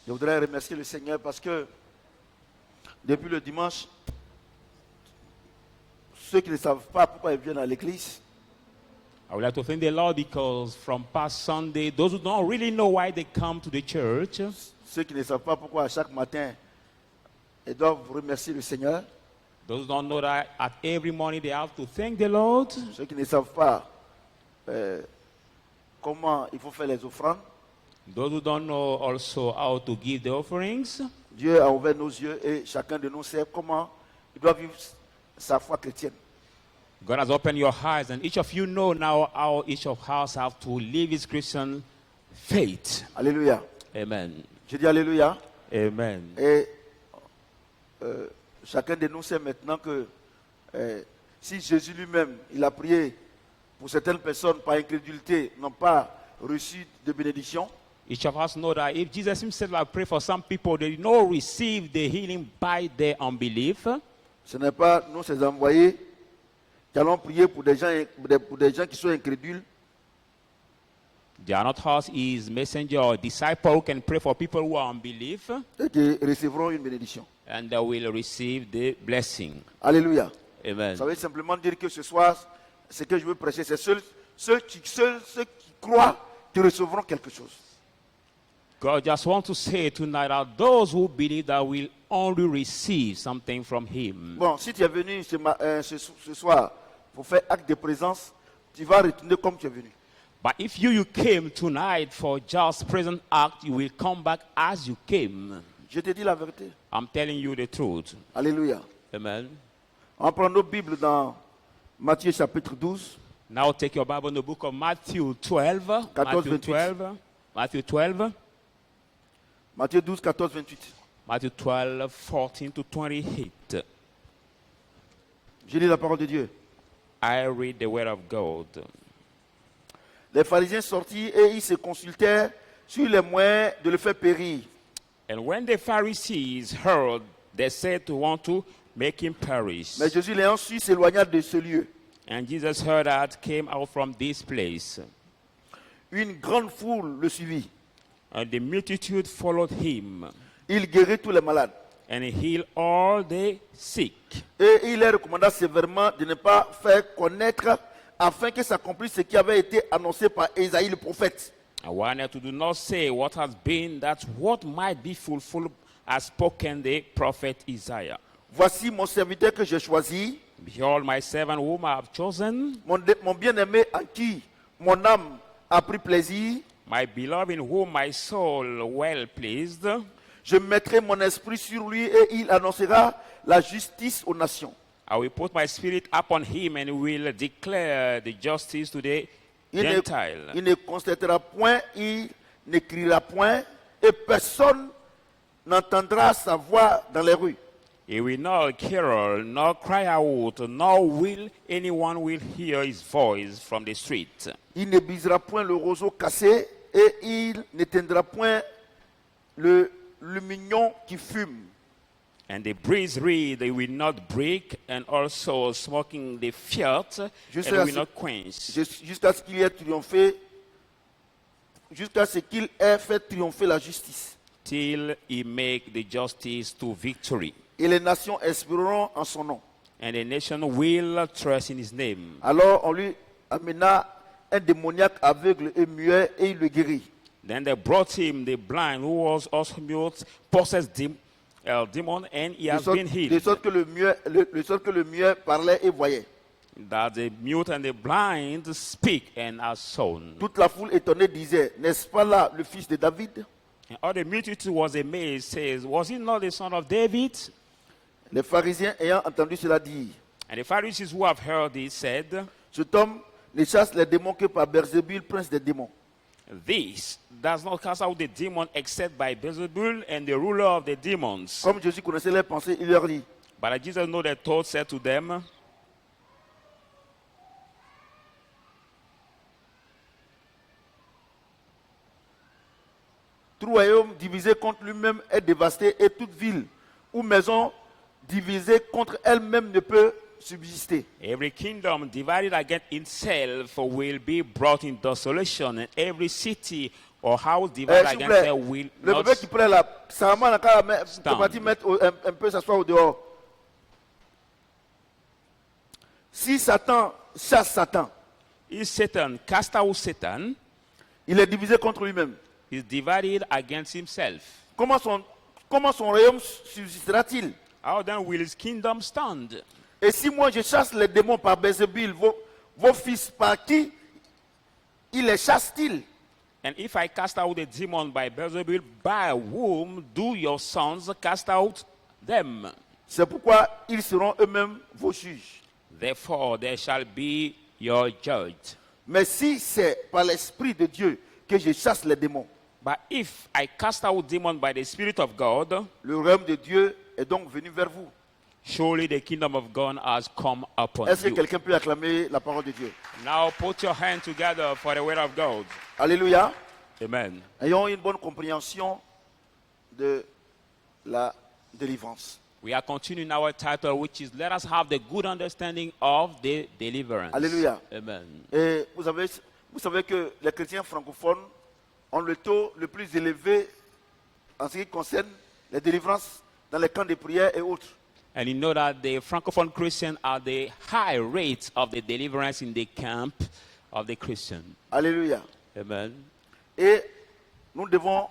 Je voudrais remercier le Seigneur parce que depuis le dimanche, ceux qui ne savent pas pourquoi ils viennent à l'église, I would like to thank the Lord because from past Sunday, those who don't really know why they come to the church, ceux qui ne savent pas pourquoi chaque matin, ils doivent remercier le Seigneur, those who don't know that at every morning they have to thank the Lord, ceux qui ne savent pas comment il faut faire les offrandes. those who don't know also how to give the offerings. Dieu a ouvert nos yeux et chacun de nous sait comment il doit vivre sa foi chrétienne. God has opened your eyes, and each of you know now how each of us have to live his Christian faith. Alléluia. Amen. Je dis Alléluia. Amen. Et chacun de nous sait maintenant que si Jésus lui-même, il a prié pour certaines personnes par incrédulité, n'ont pas reçu de bénédiction, Each of us know that if Jesus himself had prayed for some people, they did not receive the healing by their unbelief. ce n'est pas nous, ces envoyés, qui allons prier pour des gens qui sont incrédules, They are not us, his messenger or disciple who can pray for people who are unbelief, et qui recevront une bénédiction. and they will receive the blessing. Alléluia. Amen. Ça veut simplement dire que ce soir, ce que je veux prêcher, c'est ceux qui croient qui recevront quelque chose. God just wants to say tonight that those who believe that will only receive something from him. Bon, si tu es venu ce soir pour faire acte de présence, tu vas retourner comme tu es venu. But if you came tonight for just present act, you will come back as you came. Je te dis la vérité. I'm telling you the truth. Alléluia. Amen. On va prendre nos Bibles dans Matthieu chapitre 12. Now take your Bible in the book of Matthew 12. 14, Matthew 12. Matthew 12. Matthieu 12, 14, 28. Matthew 12, 14 to 28. Je lis la parole de Dieu. I read the word of God. Les pharisiens sortirent et ils se consultèrent sur les moyens de le faire périr. And when the Pharisees heard, they said to want to make him perish. Mais Jésus, l'ayant su, s'éloigna de ce lieu. And Jesus heard that, came out from this place. Une grande foule le suivit. And the multitude followed him. Il guérit tous les malades. And he healed all the sick. Et il leur recommanda sévèrement de ne pas faire connaître afin que s'accomplisse ce qui avait été annoncé par Ésaïe le prophète. I wanted to do not say what has been, that what might be fulfilled as spoken the prophet Isaiah. Voici mon serviteur que j'ai choisi, Behold my servant whom I have chosen, mon bien-aimé en qui mon âme a pris plaisir. my beloved in whom my soul well pleased. Je mettrai mon esprit sur lui et il annoncera la justice aux nations. I will put my spirit upon him and will declare the justice to the Il Gentiles. ne constatera point, il n'écrira point et personne n'entendra sa voix dans les rues. He will not carol, nor cry out, nor will anyone will hear his voice from the street. Il ne brisera point le roseau cassé et il n'éteindra point le lumignon qui fume. And the breeze reed they will not break, and also smoking the fiat, and will not quench. Jusqu'à ce qu'il ait triomphé, jusqu'à ce qu'il ait fait triompher la justice. Till he make the justice to victory. Et les nations espéreront en son nom. And the nation will trust in his name. Alors on lui amena un démoniaque aveugle et muet et il le guérit. Then they brought him the blind who was also mute, possessed demon, and he has been De healed. sorte que le muet parlait et voyait. That the mute and the blind speak and are sown. Toute la foule étonnée disait, n'est-ce pas là le fils de David? And all the multitude was amazed, says, was he not the son of David? Les pharisiens ayant entendu cela dire, And the Pharisees who have heard this said, cet homme ne chasse les démons que par Beelzébul, prince des démons. this does not cast out the demon except by Beelzebul and the ruler of the demons. Comme Jésus connaissait leurs pensées, il leur dit, But Jesus know their thoughts, said to them, tout royaume divisé contre lui-même est dévasté et toute ville ou maison divisée contre elle-même ne peut subsister. every kingdom divided against itself will be brought in desolation, and every city or house divided S'il vous against plaît, her will le not bébé qui prend là, sa maman n'a qu'à stand. mettre un peu s'asseoir au dehors. Si Satan chasse Satan, If Satan cast out Satan, il est divisé contre lui-même. is divided against himself. Comment son royaume subsistera-t-il? How then will his kingdom stand? Et si moi je chasse les démons par Bézébul, vos fils par qui il les chasse-t-il? And if I cast out the demon by Beelzebul, by whom do your sons cast out them? C'est pourquoi ils seront eux-mêmes vos juges. Therefore they shall be your judge. Mais si c'est par l'Esprit de Dieu que je chasse les démons, But if I cast out demon by the Spirit of God, le royaume de Dieu est donc venu vers vous. surely the kingdom of God has come upon Est-ce que you. quelqu'un peut acclamer la parole de Dieu? Now put your hand together for the word of God. Alléluia. Amen. Ayons une bonne compréhension de la délivrance. We are continuing our title, which is Let us have the good understanding of the deliverance. Alléluia. Amen. Et vous savez que les chrétiens francophones ont le taux le plus élevé en ce qui concerne les délivrances dans les camps de prière et autres. And you know that the Francophone Christians are the high rates of the deliverance in the camp of the Christian. Alléluia. Amen. Et nous devons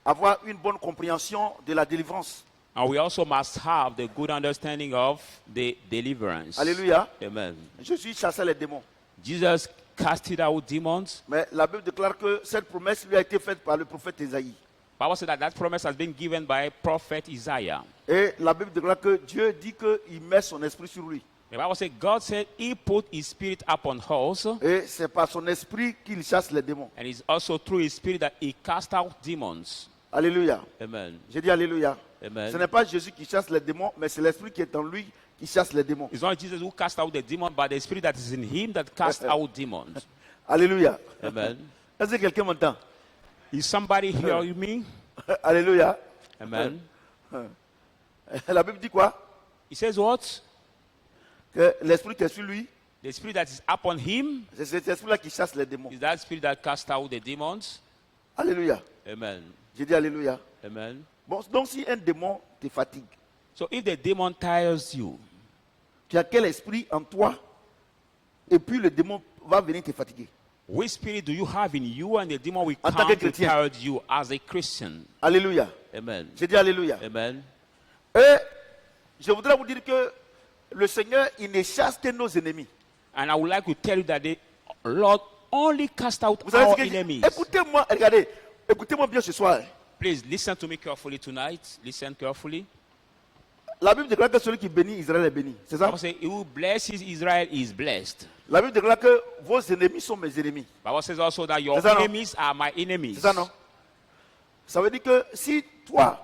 avoir une bonne compréhension de la délivrance. And we also must have the good understanding of the deliverance. Alléluia. Amen. Jésus chassait les démons. Jesus casted out demons. Mais la Bible déclare que cette promesse lui a été faite par le prophète Isaïe. Bible said that promise has been given by prophet Isaiah. Et la Bible déclare que Dieu dit qu'il met son esprit sur lui. The Bible said God said he put his spirit upon us, Et c'est par son esprit qu'il chasse les démons. and it's also through his spirit that he cast out demons. Alléluia. Amen. J'ai dit Alléluia. Amen. Ce n'est pas Jésus qui chasse les démons, mais c'est l'esprit qui est en lui qui chasse les démons. It's not Jesus who cast out the demon, but the spirit that is in him that casts out demons. Alléluia. Amen. Est-ce que quelqu'un m'entend? Is somebody hearing me? Alléluia. Amen. La Bible dit quoi? He says what? Que l'esprit qui est sur lui, The spirit that is upon him c'est cet esprit-là qui chasse les démons. is that spirit that casts out the demons. Alléluia. Amen. J'ai dit Alléluia. Amen. Bon, donc si un démon te fatigue, So if the demon tires you, tu as quel esprit en toi? Et puis le démon va venir te fatiguer. which spirit do you have in you, and the demon will En tant come que to chrétien. tire you as a Christian? Alléluia. Amen. J'ai dit Alléluia. Amen. Et je voudrais vous dire que le Seigneur, il ne chasse que nos ennemis. And I would like to tell you that the Lord only cast out Vous savez our ce que je dis? enemies. Écoutez-moi, regardez, écoutez-moi bien ce soir. Please listen to me carefully tonight. Listen carefully. La Bible déclare que celui qui bénit Israël est béni. C'est ça? Bible says, "He who blesses Israel is blessed." La Bible déclare que vos ennemis sont mes ennemis. Bible says also that your C'est ça, non? enemies are my enemies. C'est ça, non? Ça veut dire que si toi,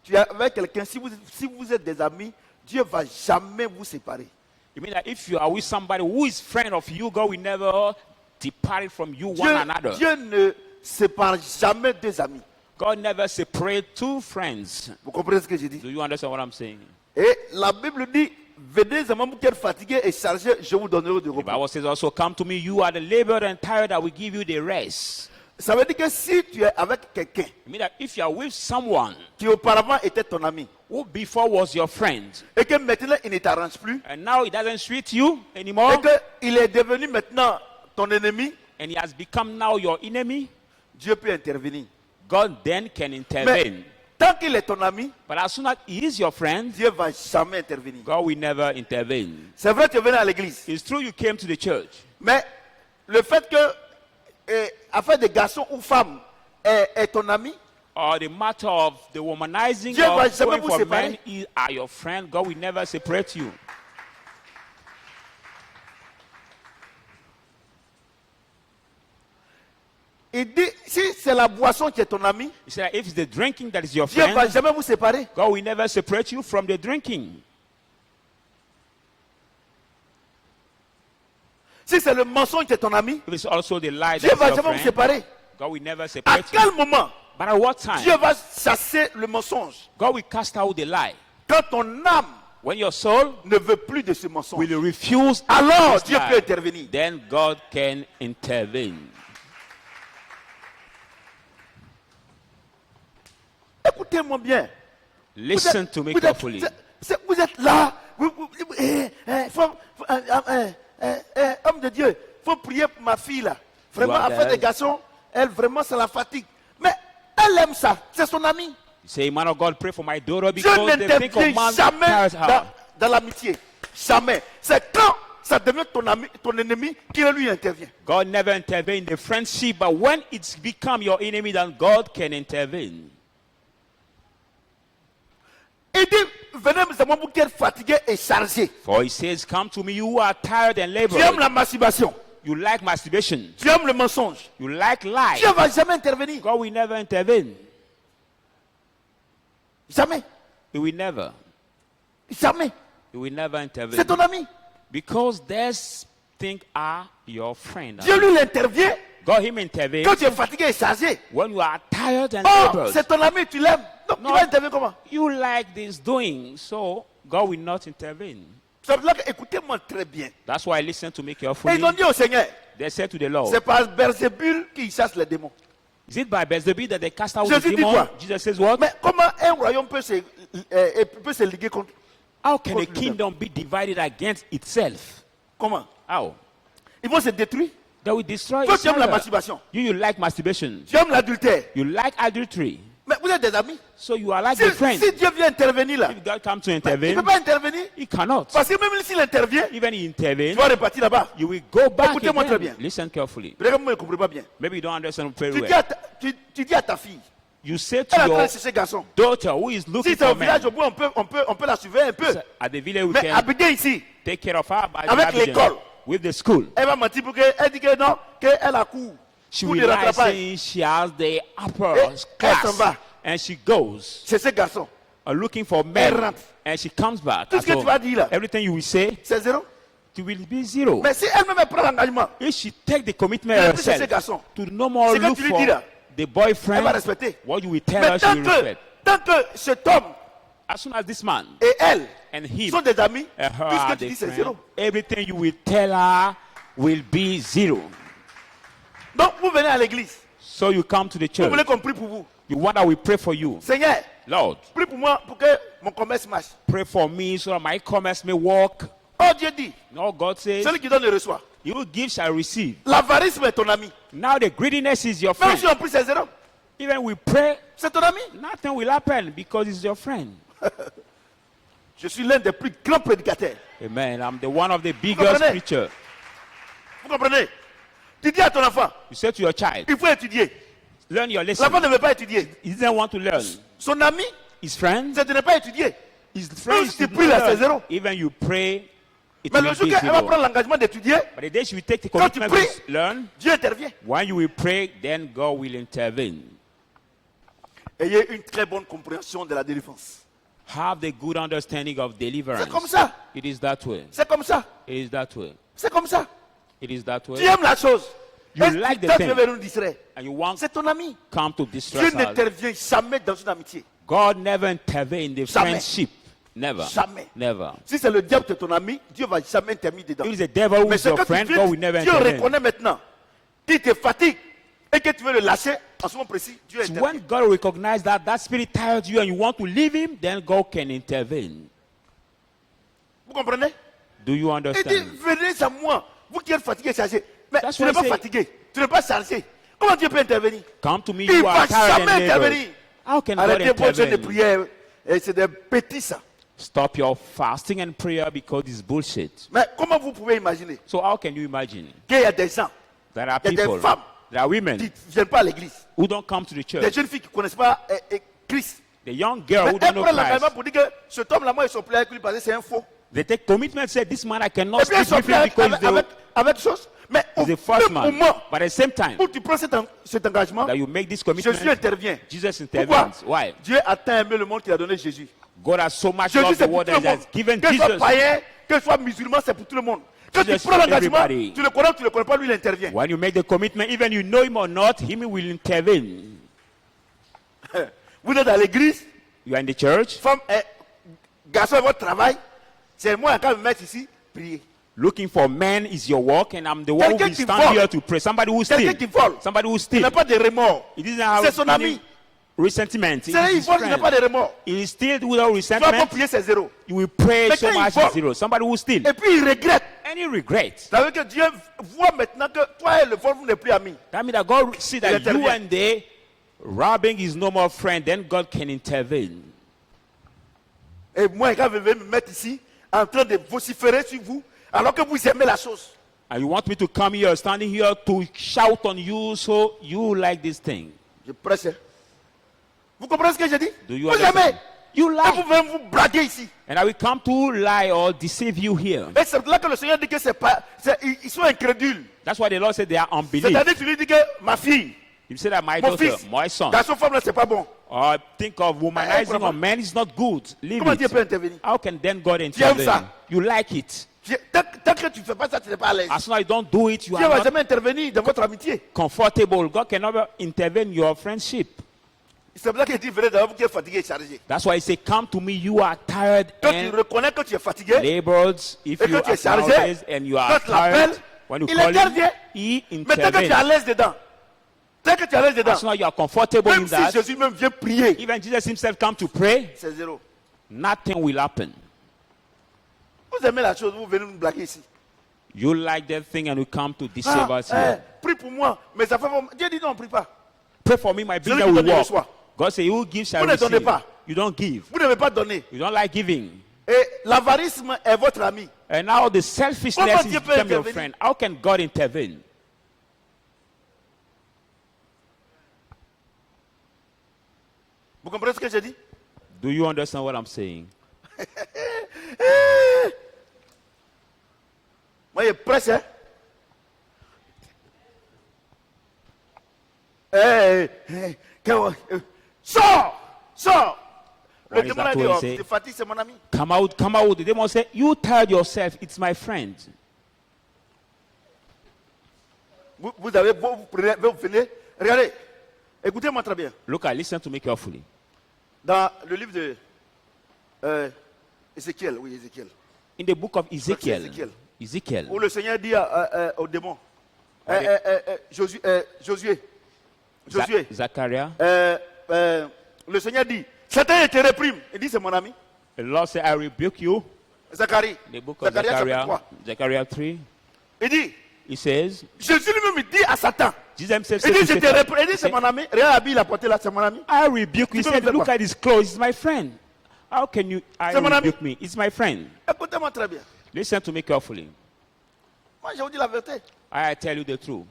tu es avec quelqu'un, si vous êtes des amis, Dieu ne va jamais vous séparer. It means that if you are with somebody who is friend of you, God will never depart from you one another. Dieu ne sépare jamais deux amis. God never separate two friends. Vous comprenez ce que je dis? Do you understand what I'm saying? Et la Bible dit, venez à moi qui êtes fatigués et chargés, je vous donnerai du The repos. Bible says also, "Come to me, you are the labored and tired, I will give you the rest." Ça veut dire que si tu es avec quelqu'un It means that if you are with someone qui auparavant était ton ami who before was your friend, et que maintenant il ne t'arrange plus and now it doesn't suit you anymore, et qu'il est devenu maintenant ton ennemi, and he has become now your enemy, Dieu peut intervenir. God then can Mais intervene. tant qu'il est ton ami, But as soon as he is your friend, Dieu ne va jamais intervenir. God will never intervene. C'est vrai que tu es venu à l'église, It's true you came to the church, mais le fait que affaire de garçon ou femme est ton ami, or the matter of the womanizing Dieu va of jamais going vous for séparer. men are your friend, God will never separate you. il dit, si c'est la boisson qui est ton ami, He said, if it's the drinking that is your Dieu ne va friend, jamais vous séparer. God will never separate you from the drinking. Si c'est le mensonge qui est ton ami, If it's also the lie Dieu that ne va is your jamais vous friend, séparer. God will never À separate you. quel moment But at what time? Dieu va chasser le mensonge? God will cast out the lie. Quand ton âme When your soul ne veut plus de ce mensonge, will refuse, alors this Dieu lie, peut intervenir. then God can intervene. écoutez-moi bien. Listen to me carefully. Vous êtes là. Homme de Dieu, il faut prier pour ma fille là. Vraiment, affaire des garçons, elle vraiment, ça la fatigue. Mais elle aime ça. C'est son amie. You say, man of God, pray for my daughter Dieu because the thing of n'intervient man jamais tires her. dans l'amitié. Jamais. C'est quand ça devient ton ami, ton ennemi, qu'il lui intervient. God never intervenes in the friendship, but when it's become your enemy, then God can intervene. Il dit, venez à moi pour être fatigué et chargé. For he says, come to me, you who are tired and Tu aimes labored. la masturbation. You like masturbation. Tu aimes le mensonge. You like lies. Dieu ne va jamais intervenir. God will never intervene. Jamais. He will never. Jamais. He will never intervene. C'est ton ami. Because these things are your friend. Dieu lui il intervient God him intervene quand tu es fatigué et chargé. when you are tired and Oh, labored. c'est ton ami, tu l'aimes. Donc Non. tu vas intervenir comment? You like this doing, so God will not intervene. C'est pour cela que écoutez-moi très bien. That's why I listen to me Et carefully. ils ont dit au Seigneur, They said to the Lord, c'est par Beelzébul qui chasse les démons. is it by Beelzebub that they cast out the Jésus dit demon? quoi? Jesus says what? Mais comment un royaume peut se liguer contre? How can a contre lui-même? kingdom be divided against itself? Comment? How? Ils vont se détruire. They will destroy Toi, each tu aimes la other. masturbation. You like masturbation. Tu aimes l'adultère. You like adultery. Mais vous êtes des amis. So you are like Si, a friend. si Dieu vient intervenir là, If God comes to il ne intervene, peut pas intervenir. he cannot. Parce que même s'il intervient, Even he tu intervene, vas repartir là-bas. you will go back Écoutez-moi très again. bien. Listen carefully. Peut-être que vous ne comprenez pas bien. Maybe you don't understand very Tu dis, well. tu dis à ta fille, You say elle to a train your de chercher garçon. daughter who is Si looking c'est au for village, men, au bout, on peut la surveiller un peu. at the village we Mais can Abidjan ici, take care of her by Avec Abidjan, l'école. with the school. elle va mentir pour qu'elle dit que non, qu'elle a cours. She Cours will de lie rattrapage. saying she has the upper Elle s'en class, va. and she goes C'est ce garçon. looking for Elle men, rentre. and she comes back. Tout at ce que tu home. vas dire là. Everything you will say, C'est zéro. it will be zero. Mais si elle-même prend l'engagement, If she take the commitment elle plus chercher herself garçon. to no more C'est que look tu lui for dis là. the Elle boyfriend, va respecter. what you will tell Mais her, she will respect. tant que cet homme As soon as this man et elle and him sont des amis, and her tout ce are que tu the dis c'est friend, zéro. everything you will tell her will be zero. Donc vous venez à l'église, So you come to the vous church. voulez qu'on prie pour vous. You want that we pray for you. Seigneur, Lord, prie pour moi pour que mon commerce marche. pray for me so that my commerce may work. Oh Dieu dit, No, God says, celui qui donne le reçoit. you will give shall receive. L'avarisme est ton ami. Now the greediness is your Même friend. si on prie c'est zéro, Even we pray, c'est ton ami. nothing will happen because it's your friend. Je suis l'un des plus grands prédicateurs. Amen. I'm the one of the biggest comprenez? preacher. Vous comprenez? Tu dis à ton enfant, You say to your child, il faut étudier. learn your lesson. L'enfant ne veut pas étudier. He doesn't want to learn. Son ami, His friend, c'est de ne pas étudier. his friend is si to tu pries là, c'est learn. zéro. Even you pray, it Mais will le jour be qu'elle va zero. prendre l'engagement d'étudier, But the day she will take the Quand tu commitment pries, to learn, Dieu intervient. when you will pray, then God will intervene. Ayez une très bonne compréhension de la délivrance. Have the good understanding of deliverance. C'est comme ça. It is that way. C'est comme ça. It is that way. C'est comme ça. It is that Tu way. aimes la chose. You Et like the toi, tu thing. veux venir nous distraire. And you want C'est ton ami. come to Dieu distress us. n'intervient jamais dans une amitié. God never intervene in the Jamais. friendship. Never. Jamais. Never. Si c'est le diable qui est ton ami, Dieu va jamais intervenir dedans. If it's the devil who Mais is c'est your quand friend, tu God will never Dieu intervene. reconnaît maintenant qu'il te fatigue et que tu veux le lâcher en ce moment précis, Dieu It's intervient. when God recognizes that that spirit tired you and you want to leave him, then God can intervene. Vous comprenez? Do you Il dit, understand? venez à moi, vous qui êtes fatigué et chargé. Mais That's tu n'es why I pas say- fatigué, tu n'es pas chargé. Comment Dieu peut intervenir? Come to me, Il you ne are va tired jamais and labored. intervenir. How can God Arrêtez vos jeûnes de intervene? prière. Et c'est des bêtises ça. Stop your fasting and prayer because it's bullshit. Mais comment vous pouvez imaginer So how can you imagine? qu'il y a des gens There are Il y a des people, femmes there are women qui ne viennent pas à l'église, who don't come to the des church. jeunes filles qui ne connaissent pas Christ. The young girl Mais who elles don't know prennent l'engagement Christ. pour dire que cet homme-là, moi, ils sont plus avec lui parce que c'est un faux. They take commitment, say this man I cannot Et puis ils sleep sont with plus him avec, because avec chose. Mais au he's the first même man. moment But at the same time où tu prends cet engagement, that you make this Jésus commitment, intervient. Jesus Pourquoi? intervenes. Why? Dieu a tant aimé le monde qu'il a donné Jésus. God has so much Jésus, loved c'est the pour world tout le that he monde. has given Que soit Jesus. païen, que soit musulman, c'est pour tout le monde. Quand Jesus tu prends for l'engagement, everybody. tu le connais ou tu ne le connais pas, lui, il intervient. When you make the commitment, even you know him or not, him will intervene. Vous êtes à l'église, You are in the church, femme, garçon, votre travail, c'est moi qui vais me mettre ici, prier. looking for men is your work, and I'm the one who Quelqu'un will qui stand vole. here to pray. Somebody who Quelqu'un steal. qui vole, Somebody who il steal. n'a pas de remords. He doesn't have C'est son any ami. resentment. C'est il faut qu'il n'y a pas de remords. He is still without Tu vas resentment. prier ses zéros. You will pray Mais so quand il much vole, as zero. Somebody who steal. Et puis il regrette. And he regrets. Ça veut dire que Dieu voit maintenant que toi et le vol, vous n'êtes plus amis. That means that God see that you intervient. and they robbing is no more friend. Then God can intervene. Et moi, quand vous venez me mettre ici, en train de vociférer sur vous, alors que vous aimez la chose. And you want me to come here, standing here to shout on you, so you like this thing. Je presse. Vous comprenez ce que je dis? Do you Vous aimez. understand? You Et lie. vous venez vous braguer ici. And I will come to lie or deceive you here. Et c'est là que le Seigneur dit que c'est pas, ils sont incrédules. That's why the Lord said they are unbelief. C'est-à-dire que tu lui dis que ma fille, You say that my mon daughter, fils, my son, garçon, femme là, c'est pas bon. or think of womanizing Comment- a man is not good. Leave Comment Dieu peut it. intervenir? How can then God aimes intervene? ça? You like it. Tant que tu ne fais pas ça, tu n'es pas à l'aise. As long as you don't do it, you Dieu ne are va not jamais intervenir dans votre amitié. comfortable. God can never intervene in your friendship. C'est pour ça qu'il dit, venez d'abord, vous qui êtes fatigué et chargé. That's why he said, come to me, you are tired Quand tu and reconnais que tu es fatigué, labored. If Et you que tu es are chargé, tired and you are quand tu l'appelles, tired, when you il call him, intervient. he mais tant que tu es à intervenes. l'aise dedans, tant que tu es à l'aise dedans, As long as you are comfortable in même si that, Jésus même vient prier, even Jesus himself come to pray, c'est zéro. nothing will happen. Vous aimez la chose, vous venez nous blaguer ici. You like that thing and you come to deceive us here. Prie pour moi, mes affaires vont. Dieu dit non, prie pas. Pray for me, my business qui will donne, il work. reçoit. God say, you give shall Vous ne donnez receive. pas. You don't give. Vous ne devez pas donner. You don't like giving. Et l'avarisme est votre ami. And now the selfishness Comment is Dieu peut become your intervenir? friend. How can God intervene? Vous comprenez ce que je dis? Do you understand what I'm saying? Moi, je presse. Hein? Sors! Sors! Le Why is démon that a dit, what he oh, say? tu fatigues, c'est mon ami. Come out, come out. The demon say, you tired yourself. It's my friend. Vous prenez, vous venez. Regardez. Écoutez-moi très bien. Look, I listen to me carefully. Dans le livre de Ézéchiel, oui, Ézéchiel, In the book of Ezekiel, Ezekiel. Ezekiel, où le Seigneur dit au démon, Josué, Zachariah, le Seigneur dit, Satan te réprime. Il dit, c'est mon ami. the Lord said, I rebuke you. Zacharie. The book of Zacharie chapitre Zechariah, 3. Zechariah 3, Il dit, he says, Jésus lui-même dit à Satan, Jesus himself il said dit, to je te Satan, réprime. Il dit, c'est mon ami. Regarde l'habit, il a porté là, c'est mon ami. I rebuke you. He Tu peux said, me faire look quoi? at his clothes. It's my friend. How can you C'est mon ami. rebuke me? It's my friend. Écoutez-moi très bien. Listen to me carefully. Moi, je vous dis la vérité. I tell you the truth.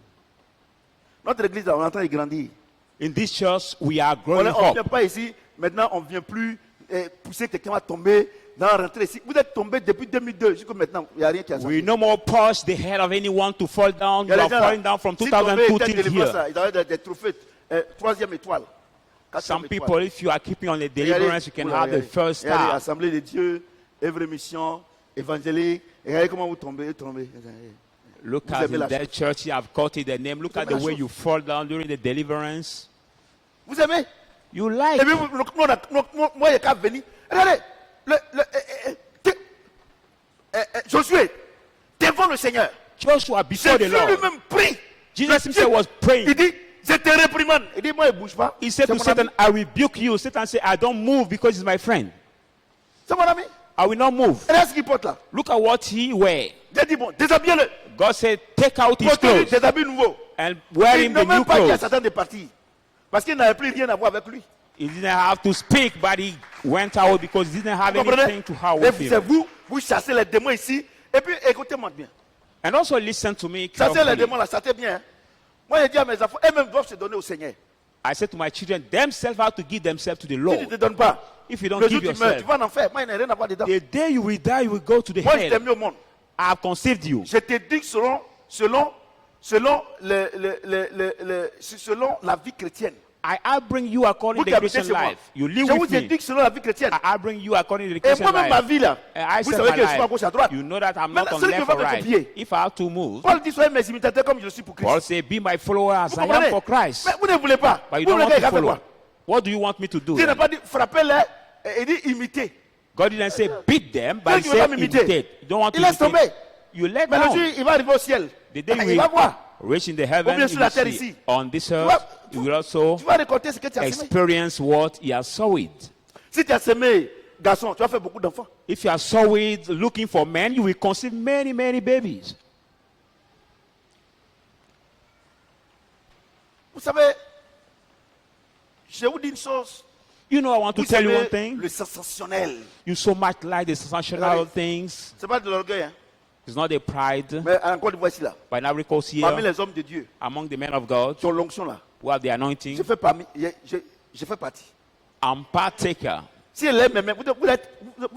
Notre église, là, on est en train de grandir. In this church, we are On growing ne vient up. pas ici. Maintenant, on ne vient plus pousser quelqu'un à tomber, rentrer ici. Vous êtes tombé depuis 2002 jusqu'à maintenant. Il n'y a rien qui a changé. We no more push the head of anyone to fall down. Il y a You les are gens là, falling down from si tomber 2002 était till délivrance, here. là, ils avaient des trophées. Troisième étoile. Some Quatrième people, if you are keeping on the étoile. deliverance, you can Regardez, have the first regardez, star. Assemblée de Dieu, œuvre mission, évangélique. Regardez comment vous tombez, tombez. Look Vous at aimez in la that church, you have caught the name. Look Vous at aimez the la way chose. you fall down during the deliverance. Vous aimez? You Et like. puis, moi, il n'y a qu'à venir. Regardez, Josué, devant le Seigneur, Joshua before the Jésus Lord. lui-même prie. Jesus himself was praying. Il dit, je te réprimande. Il dit, moi, il ne bouge pas. He said C'est to mon Satan, ami. I rebuke you. Satan said, I don't move because he's my friend. C'est mon ami. I will not move. Regarde ce qu'il porte là. Look at what he wear. Dieu dit, bon, déshabille-le. God said, take out his Porte-lui clothes des habits nouveaux. and wear Il him n'a the même new pas dit à clothes. Satan de partir. Parce qu'il n'avait plus rien à voir avec lui. He didn't have to speak, but he went out because he didn't have Vous comprenez? anything to have Et with c'est him. vous chassez les démons ici. Et puis, écoutez-moi bien. And also listen to me Chasser les carefully. démons là, ça c'est bien. Hein? Moi, je dis à mes enfants, eux-mêmes doivent se donner au Seigneur. I said to my children, themselves have to give themselves to the Si tu ne Lord. te donnes pas, If you don't le jour give où tu meurs, tu yourself, vas en enfer. Moi, il n'y a rien à voir dedans. the day you will die, you will go to the Moi, je t'ai hell. mis au monde. I have conceived you. Je te dis que selon la vie chrétienne. I bring you according Vous to qui the habitez Christian chez moi. life. You Je live vous with ai me. dit que selon la vie chrétienne. I bring you according to the Et Christian moi-même, ma life. vie là, And I vous set savez my que je suis à life. gauche à droite. You know that I'm not Maintenant, on celui qui left va or me right. copier. If I have to move, Paul dit, soyez mes imitateurs comme je suis pour Christ. Paul say, be my follower as Vous I am comprenez? for Christ. Mais vous ne voulez pas. But you Vous don't voulez want qu'il to fasse follow. quoi? What do you want me to do? Dieu n'a then? pas dit frappez-les, il dit imiter. God didn't say beat them, Celui but he qui veut said pas m'imiter, imitate. You don't want to il laisse tomber. imitate. You let Mais le jour, down. il va arriver au ciel. The day Il va voir. reaching the Ou heaven, bien you sur la will terre see ici. on this Tu earth, vas, you will also tu vas récolter ce que tu as semé. experience what he has sowed. Si tu as semé garçon, tu vas faire beaucoup d'enfants. If you are sowed looking for men, you will conceive many, many babies. Vous savez, je vous dis une chose. You know, I want to Vous tell you aimez one thing. le sensationnel. You so much like the sensational Regardez. things. Ce n'est pas de l'orgueil, hein. It's not a pride, Mais encore une fois ici là. but now because Parmi here, les hommes de Dieu, among the men of God, qui ont l'onction là, who have the anointing, je fais partie. I'm partaker. Si elle est même, vous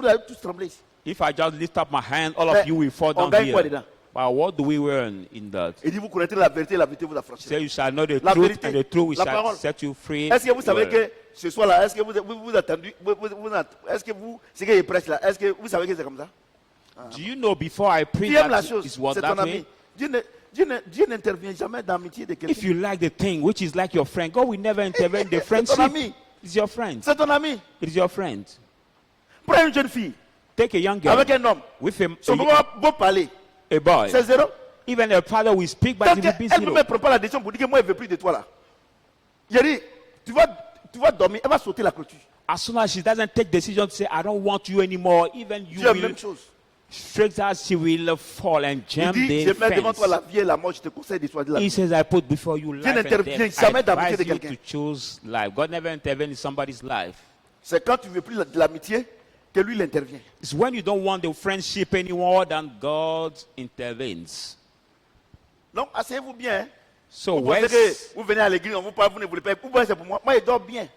allez tous trembler ici. If I just lift up my hand, all Mais of you will fall on down gagne quoi here. dedans? But what do we earn in that? Il dit vous connaîtrez la vérité vous affranchira. Say you shall know the La truth, vérité, and the truth la shall parole. set you free. Est-ce que vous savez Well, que ce soir là, est-ce que vous attendez, est-ce que vous, ce qu'il prêche là, est-ce que vous savez que c'est comme ça? do you know before I preach Tu aimes la that chose, is what c'est that ton way? ami. Dieu n'intervient jamais dans l'amitié de If quelqu'un. you like the thing which is like your friend, God will never intervene in the friendship. ami. It's your friend. C'est ton ami. It is your friend. Prends une jeune fille Take a young girl avec un homme. with Son papa va parler. a boy. C'est zéro. Even a father will speak, but Tant it will be qu'elle ne zero. me prend pas la décision pour dire que moi, je ne veux plus de toi là. Yeri, tu vas dormir, elle va sauter la clôture. As soon as she doesn't take decision to say, I don't want you anymore, even you Dieu la will même chose. straight as she will fall and Il jump dit, the je mets devant toi fence. la vie et la mort, je te conseille de choisir la He vie. says, I put before you life and n'intervient death. jamais I dans l'amitié advise de you quelqu'un. to choose life. God never intervenes in somebody's life. C'est quand tu ne veux plus de l'amitié que lui il intervient. It's when you don't want the friendship anymore that God intervenes. Donc, asseyez-vous bien. Hein. So Vous well, pensez que vous venez à l'église, on vous parle, vous ne voulez pas. Vous pensez que c'est pour moi. Moi, je dors bien.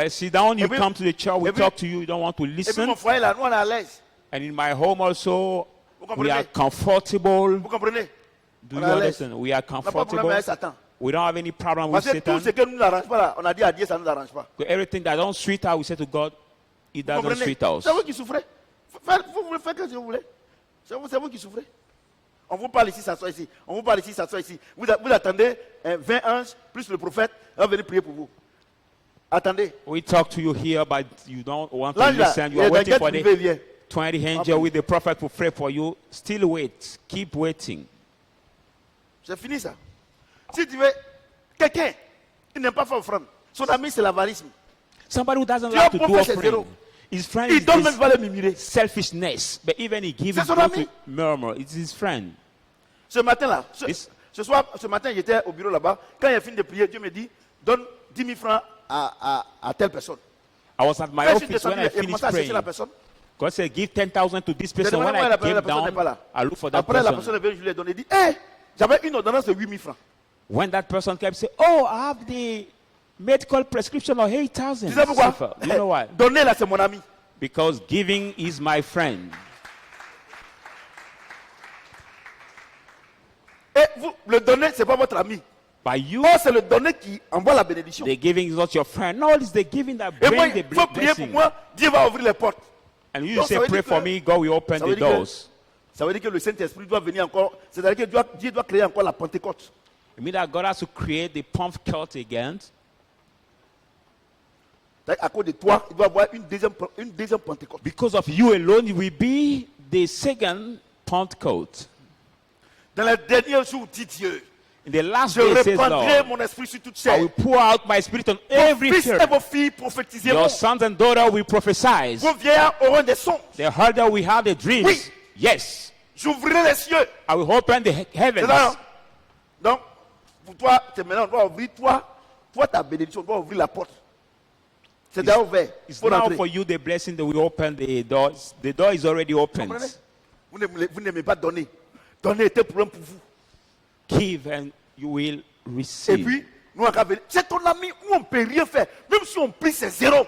sit down, you puis- come to the church, we et puis- talk to you, you don't want to Et puis listen. mon foyer là, nous on est à l'aise. And in my home also, Vous we are comprenez? comfortable. Vous comprenez? Do On you est à l'aise. understand? We are On n'a pas de problème comfortable. avec Satan. We don't have any problem with Parce que tout Satan. ce que nous n'arrange pas là, on a dit à Dieu, ça ne nous arrange pas. Everything that don't sweet us, we say to God, it Vous doesn't comprenez? sweet us. C'est vous qui souffrez. Vous voulez faire ce que vous voulez. C'est vous qui souffrez. On vous parle ici, ça soit ici. On vous parle ici, ça soit ici. Vous attendez 20 anges plus le prophète va venir prier pour vous. Attendez. We talk to you here, but you don't want to L'ange là, listen. il You est are dans waiting quel for privé, the viens. 20 angels with the prophet to pray for you. Still wait. Keep waiting. C'est fini ça. Si tu veux, quelqu'un qui n'aime pas faire offrande, son ami c'est l'avarisme. Somebody who doesn't Tu like as to bon do fait, c'est offering. zéro. His friend Il is donne même this pas le murmurer. selfishness. But even he gives, C'est he son goes ami. to murmur. It's his friend. Ce matin là, This- ce matin j'étais au bureau là-bas. Quand il a fini de prier, Dieu me dit, donne 10 000 francs à telle personne. I was at my Quand je suis office when descendu, I il a finished commencé à chercher praying. la personne. God said, give 10,000 to this person. demandé When pourquoi I la came personne n'est pas là. down, I look for that Après la person. personne est venue, je lui ai donné, il dit, hé, j'avais une ordonnance de 8 000 francs. When that person came, say, oh, I have the medical prescription of 8,000. Tu sais pourquoi? You know why? Donner là, c'est mon ami. Because giving is my friend. Et vous, le donner, ce n'est pas votre ami. By you, Oh, c'est le donner qui envoie la bénédiction. the giving is not your friend. No, it's the giving that Et moi, brings the il faut prier pour blessing. moi, Dieu va ouvrir les portes. And you Donc, say, ça veut pray dire for que- me, God will open ça the veut dire que- doors. Ça veut dire que le Saint-Esprit doit venir encore. C'est-à-dire que Dieu doit créer encore la Pentecôte. It means that God has to create the pump cult again. C'est-à-dire À cause de toi, il doit y avoir une deuxième Pentecôte. Because of you alone, you will be the second pump cult. Dans les derniers jours, dit Dieu, In the last je day, says répandrai Lord, mon esprit sur toute I chair. will pour out my spirit on Vos every fils et flesh. vos filles prophétiseront. Your sons and daughters will prophesy. Vos vieillards auront des sons. The harder we have the dreams. Oui. Yes. J'ouvrirai les cieux. I will open the C'est heavens. ça, non? Donc, pour toi, c'est maintenant, on doit ouvrir, toi, ta bénédiction, on doit ouvrir la porte. C'est déjà ouvert. It's Faut now rentrer. for you the blessing that will open the doors. The door is already opened. Comprenez? Vous n'aimez pas donner. Donner est un problème pour vous. Give and you will Et receive. puis, nous, c'est ton ami, nous, on ne peut rien faire. Même si on prie, c'est zéro.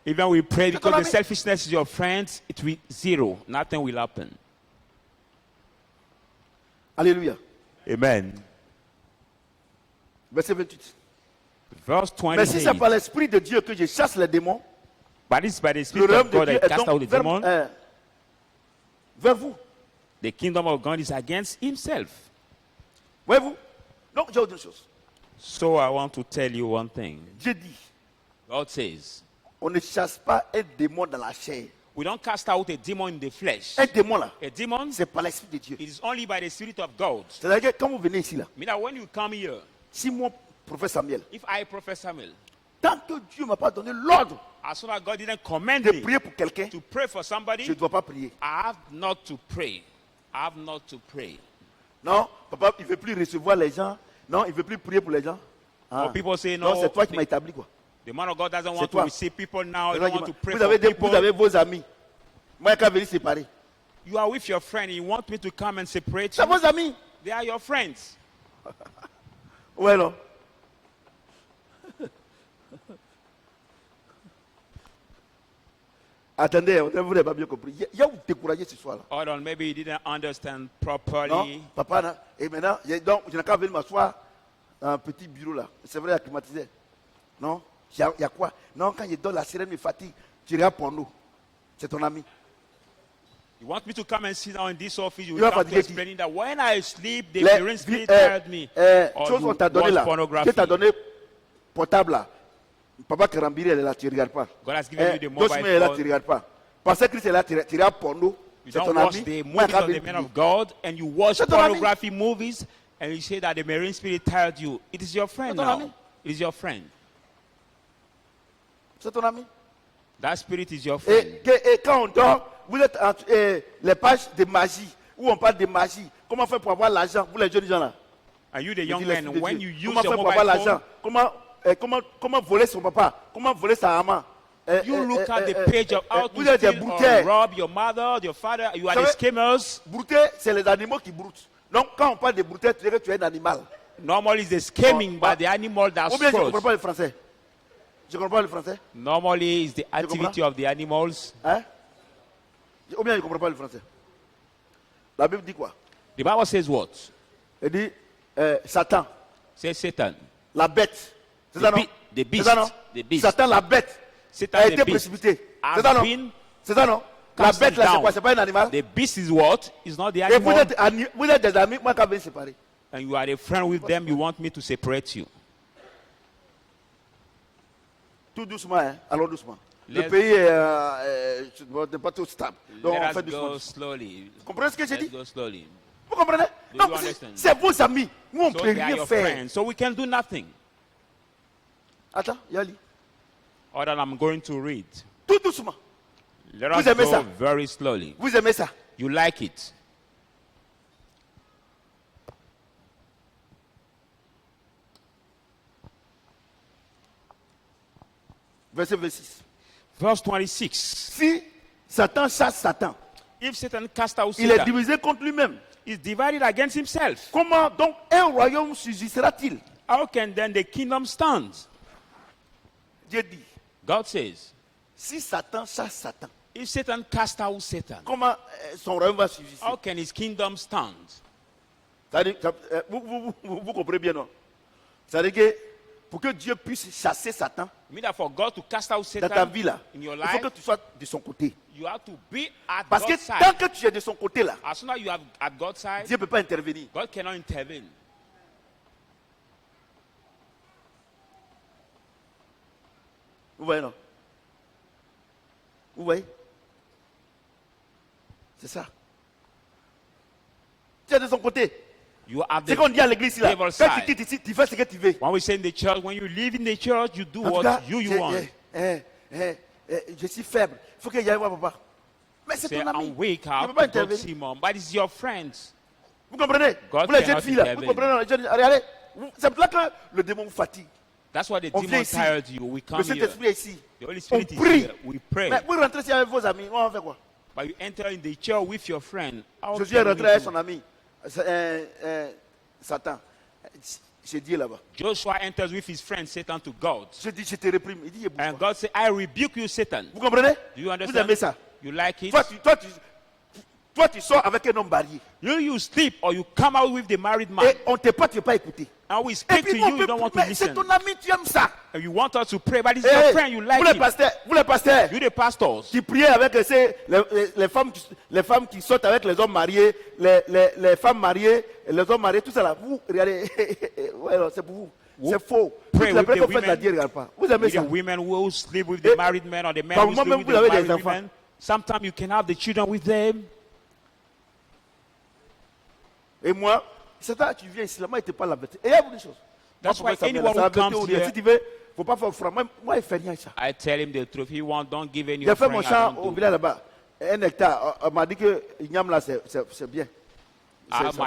Even we pray C'est ton because the ami. selfishness is your friend, it will zero. Nothing will happen. Alléluia. Amen. Verset 28. Verse Mais si c'est 28. par l'Esprit de Dieu que je chasse les démons, But it's by the le Spirit royaume of de God Dieu that est cast out donc the demon. vers vous. The kingdom of God is against himself. Voyez-vous? Donc, j'ai autre chose. So I want to tell you one thing. Dieu dit, God says, on ne chasse pas un démon dans la chair. We don't cast out a demon in the flesh. Un démon là, A demon, c'est par l'Esprit de Dieu. it is only by the Spirit of God. C'est-à-dire que quand vous venez ici là, Meaning that when you come here, si moi, prophète Samuel, if I, Prophet Samuel, tant que Dieu ne m'a pas donné l'ordre as soon as God didn't command de me prier pour quelqu'un, to pray for somebody, je ne dois pas prier. I have not to pray. I have not to pray. Non, papa, il ne veut plus recevoir les gens. Non, il ne veut plus prier pour les gens. Ah. Or people say, Non, no, c'est toi qui m'as établi quoi. the man of God doesn't C'est want to toi. receive people now. He Vous don't want to pray avez, for people. vous avez vos amis. Moi, quand venir séparer. You are with your friend and you want me to come and separate C'est you. vos amis. They are your friends. Ouais, non. Attendez, vous n'avez pas bien compris. Il y a où découragé ce soir là. Hold on, maybe you didn't understand Non, properly. papa, non. Et maintenant, donc, je n'ai qu'à venir m'asseoir dans un petit bureau là. C'est vrai, il y a climatisé. Non, il y a quoi? Non, quand je donne la sirène me fatigue, tu regardes pour nous. C'est ton ami. You want me to come and sit down in this office? You You will have come to fatigué. explaining that when I sleep, the Les marine spirit tired me. Or choses you qu'on t'a donné watch là. pornography. Qui t'a donné portable là. Papa Karambiri, elle est là, tu ne regardes pas. God has given you the Dosme mobile est là, phone. tu ne regardes pas. Parce que Christ est là, tu regardes porno. You C'est don't ton watch ami. the Moi, movies quand of the je men dis, of God and you watch C'est ton ami. pornography movies and you say that the marine spirit tired you. It is your friend C'est ton now. ami. It is your friend. c'est ton ami. That spirit is your friend. Et quand on dort, vous êtes entre les pages de magie, où on parle de magie. Comment faire pour avoir l'argent, vous les jeunes gens là? And you, the Je young dis men, l'Esprit de when Dieu. you use Comment your faire pour avoir mobile l'argent? phone, Comment voler son papa? Comment voler sa maman? you look at the page of how vous to êtes des steal or brouteurs. rob your mother, your father. You are Vous the savez- scammers. Brouter, c'est les animaux qui broutent. Donc quand on parle de brouter, tu dirais que tu es un animal. Normally, it's the scamming by the animal that Ou bien je ne comprends scores. pas le français. Je ne comprends pas le français. Normally, it's the activity of the animals. Hein? Ou bien je ne comprends pas le français. La Bible dit quoi? The Bible says what? Elle dit Satan, Says Satan. la bête. C'est The ça non? be- the beast. C'est ça non? The beast. Satan, la bête, Satan, a the été beast, précipité. has C'est ça non? been C'est ça non? La cast bête là, c'est down. quoi? C'est pas un animal? The beast is what? It's not the Et vous animal. vous êtes des amis, moi quand je vais séparer. And you are a friend with them. You want me to separate you. Tout doucement, hein? Allons doucement. Le Let's- pays n'est pas tout stable. Donc on Let fait us doucement. go slowly. Vous comprenez ce que j'ai Let's dit? go slowly. Vous comprenez? Do Donc you understand? c'est vos amis. Nous on ne So peut they are rien your faire. friends. So we can do nothing. Attends, Yali. Or that I'm going to read. Tout doucement. Let Vous us aimez go ça? very slowly. Vous aimez ça? You like it. Verset 26. Verse 26. Si Satan chasse Satan, If Satan cast out il est Satan, divisé contre lui-même. is divided against himself. Comment donc un royaume subsistera-t-il? How can then the kingdom stand? Dieu dit, God says, si Satan chasse Satan, if Satan cast out Satan, comment son royaume va subsister? how can his kingdom stand? C'est-à-dire, vous comprenez bien, non? C'est-à-dire que pour que Dieu puisse chasser Satan I mean that for God to cast out dans ta Satan vie là, in your il faut life, que tu sois de son côté. you have to be at Parce que God's tant side. que tu es de son côté là, As soon as you are at God's side, Dieu ne peut pas intervenir. God cannot intervene. Vous voyez, non? Vous voyez? C'est ça. Tu es de son côté. You are C'est the qu'on dit à l'église là. devil's Quand tu side. quittes ici, tu fais ce que tu veux. When we say in the church, when you live in the church, you do En tout what cas, you want. je suis faible. Il faut que j'aille voir papa. Mais c'est Say, ton ami. I'm weak, Il I ne have peut pas to go to intervenir. see mom. But it's your friends. Vous comprenez? God Vous les jeunes cannot filles là. Vous intervene. comprenez? Les jeunes, regardez. C'est pour ça que le démon vous fatigue. That's why the On vient demon ici. tired you. We Le come here. Saint-Esprit est ici. The Holy On Spirit is prie. here. We pray. Mais vous rentrez ici avec vos amis. On va faire quoi? But you enter in the church with your friend. How Jésus can est we rentré avec do? son ami. Satan. J'ai dit là-bas. Joshua enters with his friend Satan to God. Je dis, je te réprime. Il dit, And God said, I rebuke you, Satan. vous comprenez? Do you Vous understand? aimez ça? You like it? Toi, tu sors avec un homme marié. You sleep or you come out with the married man. Et on ne t'est pas, tu n'es pas écouté. And we Et speak to puis, you, you don't want to mais c'est listen. ton ami, tu aimes ça. And you want us to pray, but it's Eh, your friend, you like it. vous les pasteurs, You the pastors. qui priez avec les femmes qui sortent avec les hommes mariés, les femmes mariées, les hommes mariés, tout ça là. Vous, regardez, ouais, non, c'est pour vous. Vous C'est faux. pray Toutes les with the personnes font la women. Dieu, regarde pas. Vous aimez With the ça? women who sleep with the Eh, married men or the men par who moment sleep même, with vous the avez des married enfants. women. Sometimes you can have the children with them. Et moi, c'est toi, tu viens ici, là, moi, je te parle la vérité. Et il y a beaucoup de choses. That's Moi, why ça anyone la who vérité, comes ou bien, here, si tu veux, faut pas faire franc. Moi, il ne fait rien ça. I tell him the truth. He won't, don't give any J'ai fait mon offering. I champ don't au do. village là-bas. 1 hectare. On m'a dit que Ignam là, c'est bien. Ah, C'est bon.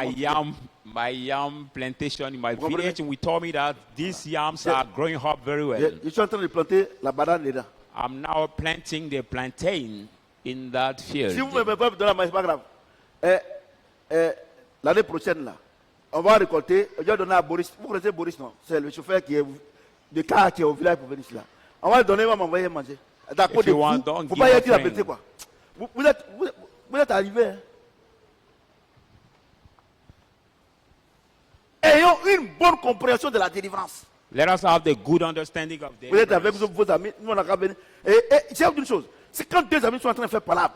my yam plantation in my Vous comprenez? village, and we told me that these yams are growing up very well. Je suis en train de planter la banane dedans. I'm now planting the plantain in that field. Si vous ne me faites pas donner la main, ce n'est pas grave. L'année prochaine, là, on va récolter. Je vais donner à Boris. Vous connaissez Boris, non? C'est le chauffeur qui est de car qui est au village pour venir ici. Là. On va le donner, on va m'envoyer manger. D'accord, If you want, il ne don't faut give pas y a dire la friend. vérité, quoi. Vous êtes arrivés. Hein? Ayons une bonne compréhension de la délivrance. Let us have the good understanding of Vous êtes avec deliverance. vos amis, nous on a qu'à venir. Et j'ai une chose, c'est quand deux amis sont en train de faire palabre,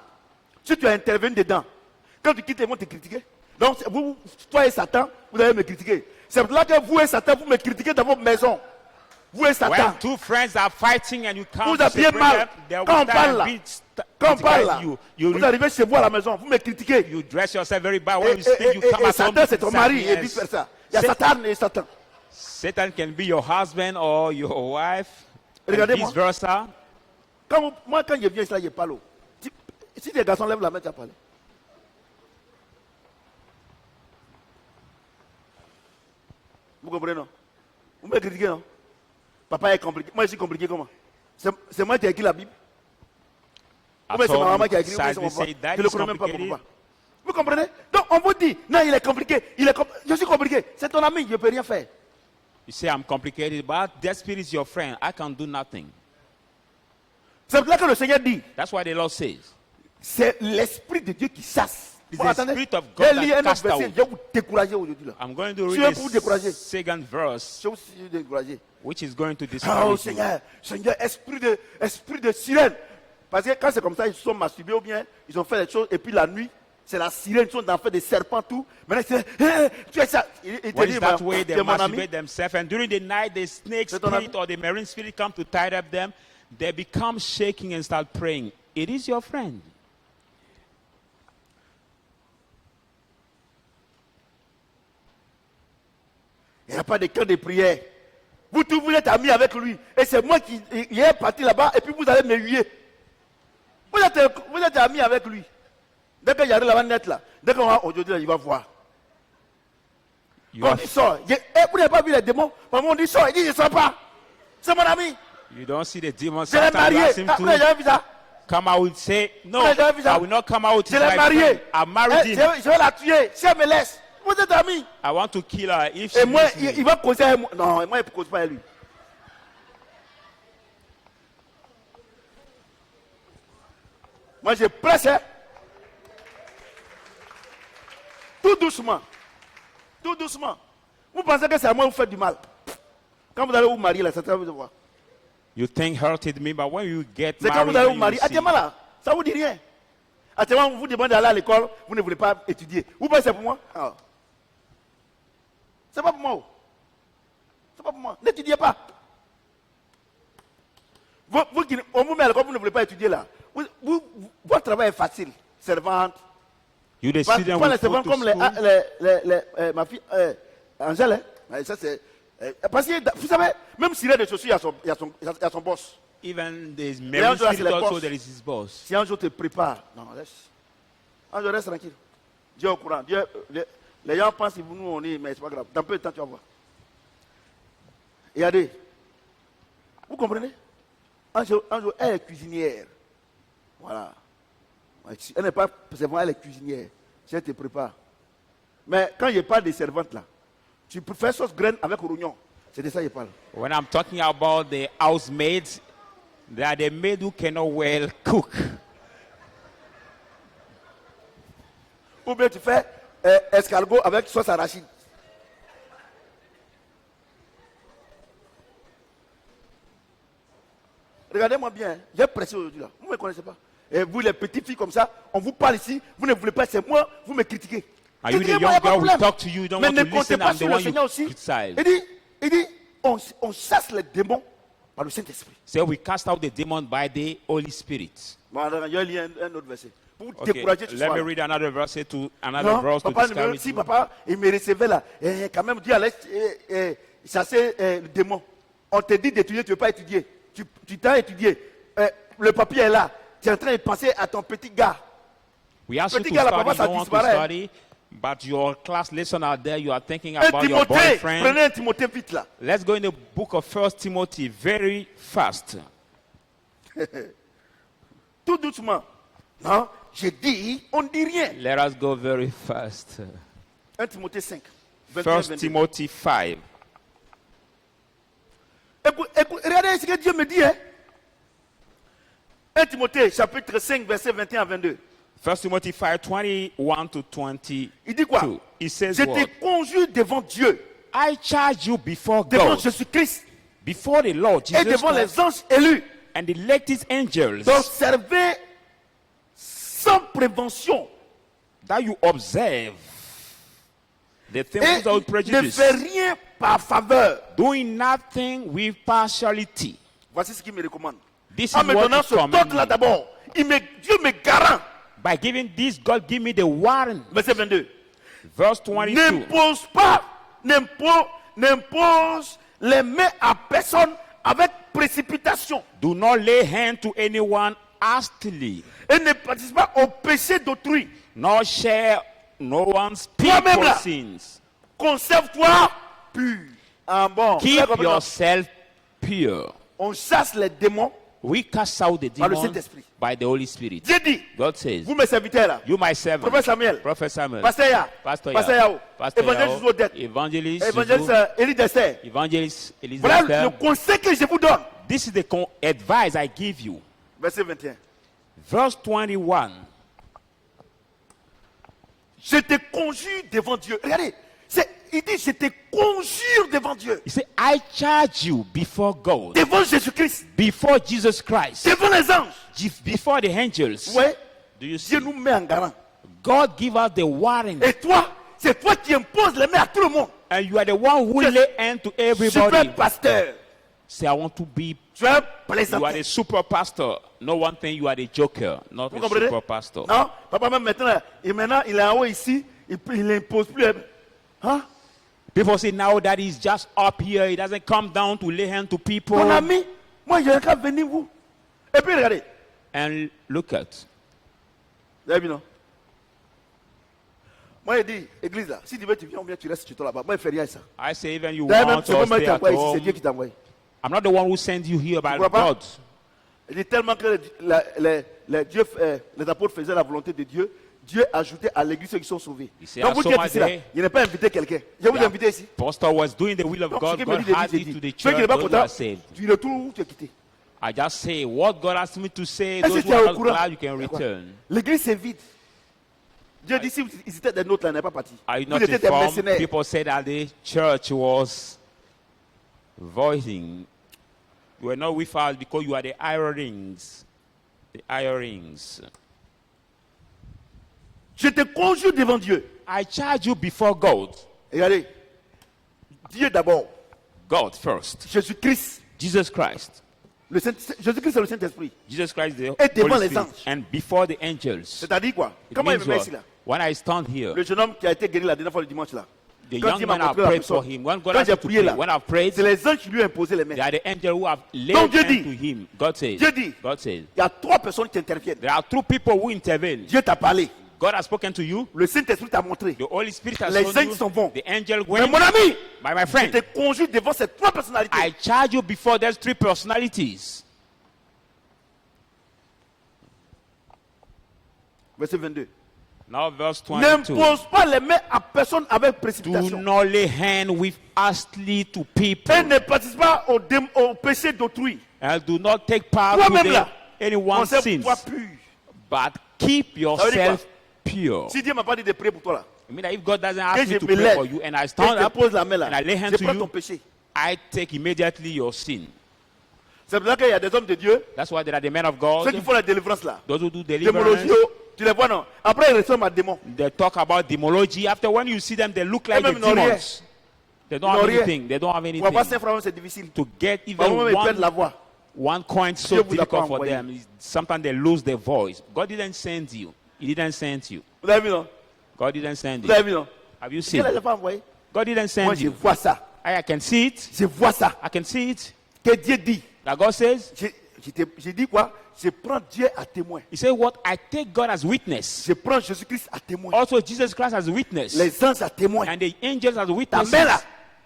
si tu as intervenu dedans, quand tu quittes, ils vont te critiquer. Donc, vous, toi et Satan, vous allez me critiquer. C'est pour là que vous et Satan, vous me critiquez dans votre maison. Vous et Satan. When two friends are fighting and you come Vous to habillez separate mal. them, they will Quand on stand parle and là, quand on parle là, you, vous arrivez chez vous à la maison, vous me critiquez. you dress yourself very bad. When you speak, you come Et at home. Satan, c'est ton mari, et Yes. vice versa. Il y a Satan et Satan. Satan can be your husband or your wife, and Regardez-moi. vice versa. Moi, quand je viens ici, là, je parle. Si des garçons lèvent la main, tu as parlé. Vous comprenez, non? Vous me critiquez, non? Papa est compliqué. Moi, je suis compliqué comment? C'est moi qui ai écrit la Bible. I Ou bien c'est ma told maman him, qui a écrit, ou bien c'est Sadly mon papa. say that Je ne le is connais même pas, mon complicated. papa. Vous comprenez? Donc, on vous dit, non, il est compliqué. Je suis compliqué. C'est ton ami, je ne peux rien faire. You say I'm complicated, but that spirit is your friend. I can do nothing. C'est pour ça que le Seigneur dit, That's why the Lord says, c'est l'Esprit de Dieu qui chasse. It's Bon, the attendez, Spirit of God j'ai lu that un autre cast verset, out. je vais vous décourager aujourd'hui. Là. I'm going to Je read vais vous décourager. the second verse, Je vais vous décourager. which is going to Oh discourage you. Seigneur, Seigneur, esprit de sirène. Parce que quand c'est comme ça, ils se sont masturbés ou bien ils ont fait des choses et puis la nuit, c'est la sirène, ils sont dans fait des serpents, tout. Maintenant, tu es ça. Il te What dit, is that way tu they es mon ami. masturbate themselves, and during the night the snake C'est ton ami. spirit or the marine spirit come to tie up them, they become shaking and start praying. It is your friend. Il n'y a pas de cœur de prière. Vous tous, vous êtes amis avec lui. Et c'est moi qui est parti là-bas et puis vous allez me huer. Vous êtes amis avec lui. Dès qu'il y a là-bas net là, dès qu'on va aujourd'hui, il va voir. You, Quand are- il sort, vous n'avez pas vu les démons. Maman dit sort, il dit je ne sors pas. C'est mon ami. you don't see the demon. Je l'ai Sometimes marié. you ask him Ah, vous n'avez to jamais vu ça? come out. Say no, Vous n'avez jamais vu ça? I will not come out. Je He's l'ai my marié. friend. I married Eh, him. je vais la tuer. Si elle me laisse, vous êtes amis. I want to kill her if she Et moi, leaves me. il va causer avec moi. Non, moi, il ne cause pas avec lui. Moi, je presse. Hein. Tout doucement. Tout doucement. Vous pensez que c'est à moi que vous faites du mal. Quand vous allez vous marier, là, ça va vous voir. You think hurted me, but when you get C'est quand married, vous allez then vous you marier. see. Actuellement, là, ça ne vous dit rien. Actuellement, vous demandez d'aller à l'école, vous ne voulez pas étudier. Vous pensez que c'est pour moi? Ah. C'est pas pour moi. Oh. C'est pas pour moi. N'étudiez pas. On vous met à l'école, vous ne voulez pas étudier là. Votre travail est facile. Servante. You the Pas student les will go servantes to comme school. ma fille Angèle. Hein. Ça, c'est, parce que vous savez, même s'il a des chaussures, il y a son boss. Even the un married jour, c'est spirit le also boss. there is his boss. Si un jour te prépare, non, laisse. Un jour, reste tranquille. Dieu est au courant. Les gens pensent que nous, on est, mais c'est pas grave. Dans peu de temps, tu vas voir. Regardez. Vous comprenez? Un jour, elle est cuisinière. Voilà. Elle n'est pas servante, elle est cuisinière. Si elle te prépare. Mais quand je parle des servantes là, tu préfères sauce graine avec oignon. C'est de ça que je parle. When I'm talking about the housemaids, they are the maid who cannot well cook. Ou bien tu fais escargot avec sauce arachide. Regardez-moi bien, hein. J'ai pressé aujourd'hui là. Vous ne me connaissez pas. Et vous les petites filles comme ça, on vous parle ici, vous ne voulez pas, c'est moi, vous me critiquez. Are you the Critiquez-moi, young y a pas de girl who problème. talk to you, you don't Mais want ne to comptez listen, pas I'm the sur le one Seigneur you aussi. criticize. Il dit, on chasse les démons par le Saint-Esprit. So we cast out the demon by the Holy Spirit. Bon, alors, il y a un autre verset. Pour Okay, décourager tout let ça. me read another verse to another Non, verse to papa, discourage si you. papa, il me recevait là, quand même, Dieu allait chasser le démon. On te dit d'étudier, tu ne veux pas étudier. Tu t'as étudié. Le papier est là. Tu es en train de penser à ton petit gars. We ask you to Petit gars, là, study, papa, you ça don't want to disparaît. study, but your class lesson out there, you are thinking Un about your Timothée, boyfriend. prenez un Timothée vite là. Let's go in the book of 1 Timothy very fast. Tout doucement. Non, j'ai dit, on ne dit rien. Let us go very fast. 1 Timothée 5. 21, 1 22. Timothy 5. Écoute, regardez ce que Dieu me dit. Hein? 1 Timothée chapitre 5, verset 21 à 22. 1 Timothy 5, 21 to 22. Il dit quoi? It says Je te what? conjure devant Dieu, I charge you before devant God, Jésus-Christ before the Lord et Jesus devant Christ, les anges élus and the elected angels, d'observer sans prévention that you observe the things et without ne prejudice, fais rien par faveur. doing nothing with partiality. Voici ce qu'il me recommande. This En is me what donnant he ce commands toque là me. d'abord, Dieu me garant. By giving this, God give me the warrant. Verset 22. Verse 22. N'impose les mains à personne avec précipitation Do not lay hand to anyone hastily, et ne participe pas au péché d'autrui. nor share no one's Toi-même people's là. sins. Conserve-toi pur. Ah bon. Keep Frère, yourself pure. on chasse les démons. We cast out the Par le demon Saint-Esprit. by the Holy Spirit. Dieu dit, God says, vous mes serviteurs là, you my servant, Prophète Samuel, Prophet Samuel, Pasteur Ya, Pastor Pasteur Yao, Yao, Pastor Évangéliste Yao, Odette, Evangelist Évangéliste Zuzu, Élie d'Esther. Evangelist Voilà Elizabeth. le conseil que je vous donne. This is the advice I give you. Verset 21. Verse 21. Je te conjure devant Dieu. Regardez, il dit je te conjure devant Dieu. He said, I charge you before God, Devant Jésus-Christ. before Jesus Christ, Devant les anges. before the angels. Ouais. Do you see? Dieu nous met en garant. God give us the warning, Et toi, c'est toi qui imposes les mains à tout le monde. and you are the one who Yes. lay hand to Je suis un everybody. pasteur. Say, I want to be. Tu es un You are plaisantin. the super pastor. No one thing you are the joker, not Vous a comprenez? super pastor. Non, papa même maintenant, il est en haut ici, il n'impose plus. Hein? People say now that he's just up here, he doesn't come down to lay hand to people. Mon ami, moi j'ai qu'à venir vous. Et puis regardez, And look at. vous avez vu non? Moi j'ai dit, église là, si tu veux tu viens ou bien tu restes chez toi là-bas. Moi je fais rien à ça. I say even you D'ailleurs même want c'est pas to moi qui stay at t'envoie ici, c'est Dieu home. qui t'envoie. I'm not the one who sent you here by crois pas? God. Il dit tellement que les apôtres faisaient la volonté de Dieu, Dieu ajoutait à l'église ceux qui sont sauvés. Il s'est Donc vous assommé dites ici là, des- il n'est pas invité quelqu'un. Je vous ai invité ici. Pastor was doing the will of Donc ce God. qu'il me God dit, had j'ai it to dit. the Ceux qui church. n'est pas Those who content, are saved. tu retournes où tu es quitté. I just say what God asked me to say. Est-ce Those que who tu es are au not courant? glad, you can return. L'église c'est vide. Dieu dit si vous étiez des nôtres là, n'est pas parti. Are you Vous not étiez des informed? mercenaires. People said that the church was voiding. You were not with us because you are the hirelings. The hirelings. Je te conjure devant Dieu. I charge you before God. Regardez. Dieu d'abord. God first. Jésus-Christ. Jesus Christ. Jésus-Christ c'est le Saint-Esprit. Jesus Christ, the Et devant Holy les Spirit. anges. And before the angels. C'est-à-dire quoi? It Comment il means me met what? ici là? When I stand here, Le jeune homme qui a été guéri la dernière fois le dimanche là. the Quand young Dieu m'a man, I montré la prayed for personne. him. When God Quand asked j'ai me to prié pray, là, when I prayed, c'est les anges qui lui ont imposé les mains. they are the angels who have laid Donc Dieu hand dit- to him. God says, Dieu dit- God says, Il y a trois personnes qui interviennent. there are two people who intervene. Dieu t'a parlé. God has spoken to you. Le Saint-Esprit t'a montré. The Holy Spirit has Les shown anges you. s'en vont. The angel Mais went. mon ami, By my je friend, te conjure devant ces trois personnalités. I charge you before those three personalities. Verset 22. Now verse 22. N'impose pas les mains à personne avec Do précipitation. not lay hand with hastily to people. Et ne participe pas au péché d'autrui. And do not take part Toi-même to là, anyone's sins. conserve-toi pur. But keep veut dire yourself pure. Si Dieu m'a pas dit de prier pour toi là, I mean that if God doesn't que ask je me to me pray lève for you and I et stand je te up pose la main and I lay là, hands je to prends ton you, péché. I take immediately your sin. C'est pour ça qu'il y a des hommes de Dieu, That's why there are the men of ceux qui God, font la délivrance là. those who do Démologie, deliverance. tu les vois non. Après ils ressemblent à démons. They talk about demology. After when you see them, they look like Eux-mêmes the n'ont rien. demons. They don't Ils have n'ont rien. anything. They don't have Pour avoir anything. 5 francs, c'est difficile. To get Parfois même, even ils perdent la voix. one coin is so Dieu vous a pas difficult for envoyé. them. Sometimes they lose their voice. God didn't send you. He didn't send you. Vous avez vu, non? God didn't send Vous you. avez vu, non? Have you Dieu seen? ne les a pas envoyés. God didn't Moi, send je you. vois ça. I can see it. Je vois ça. I can see it. Que Dieu dit. That God says, J'ai dit quoi? Je prends Dieu à témoin. He said, what? I take God as witness. Je prends Jésus-Christ à témoin. Also Jesus Christ as witness. Les anges à témoin. And the angels as witnesses. main là.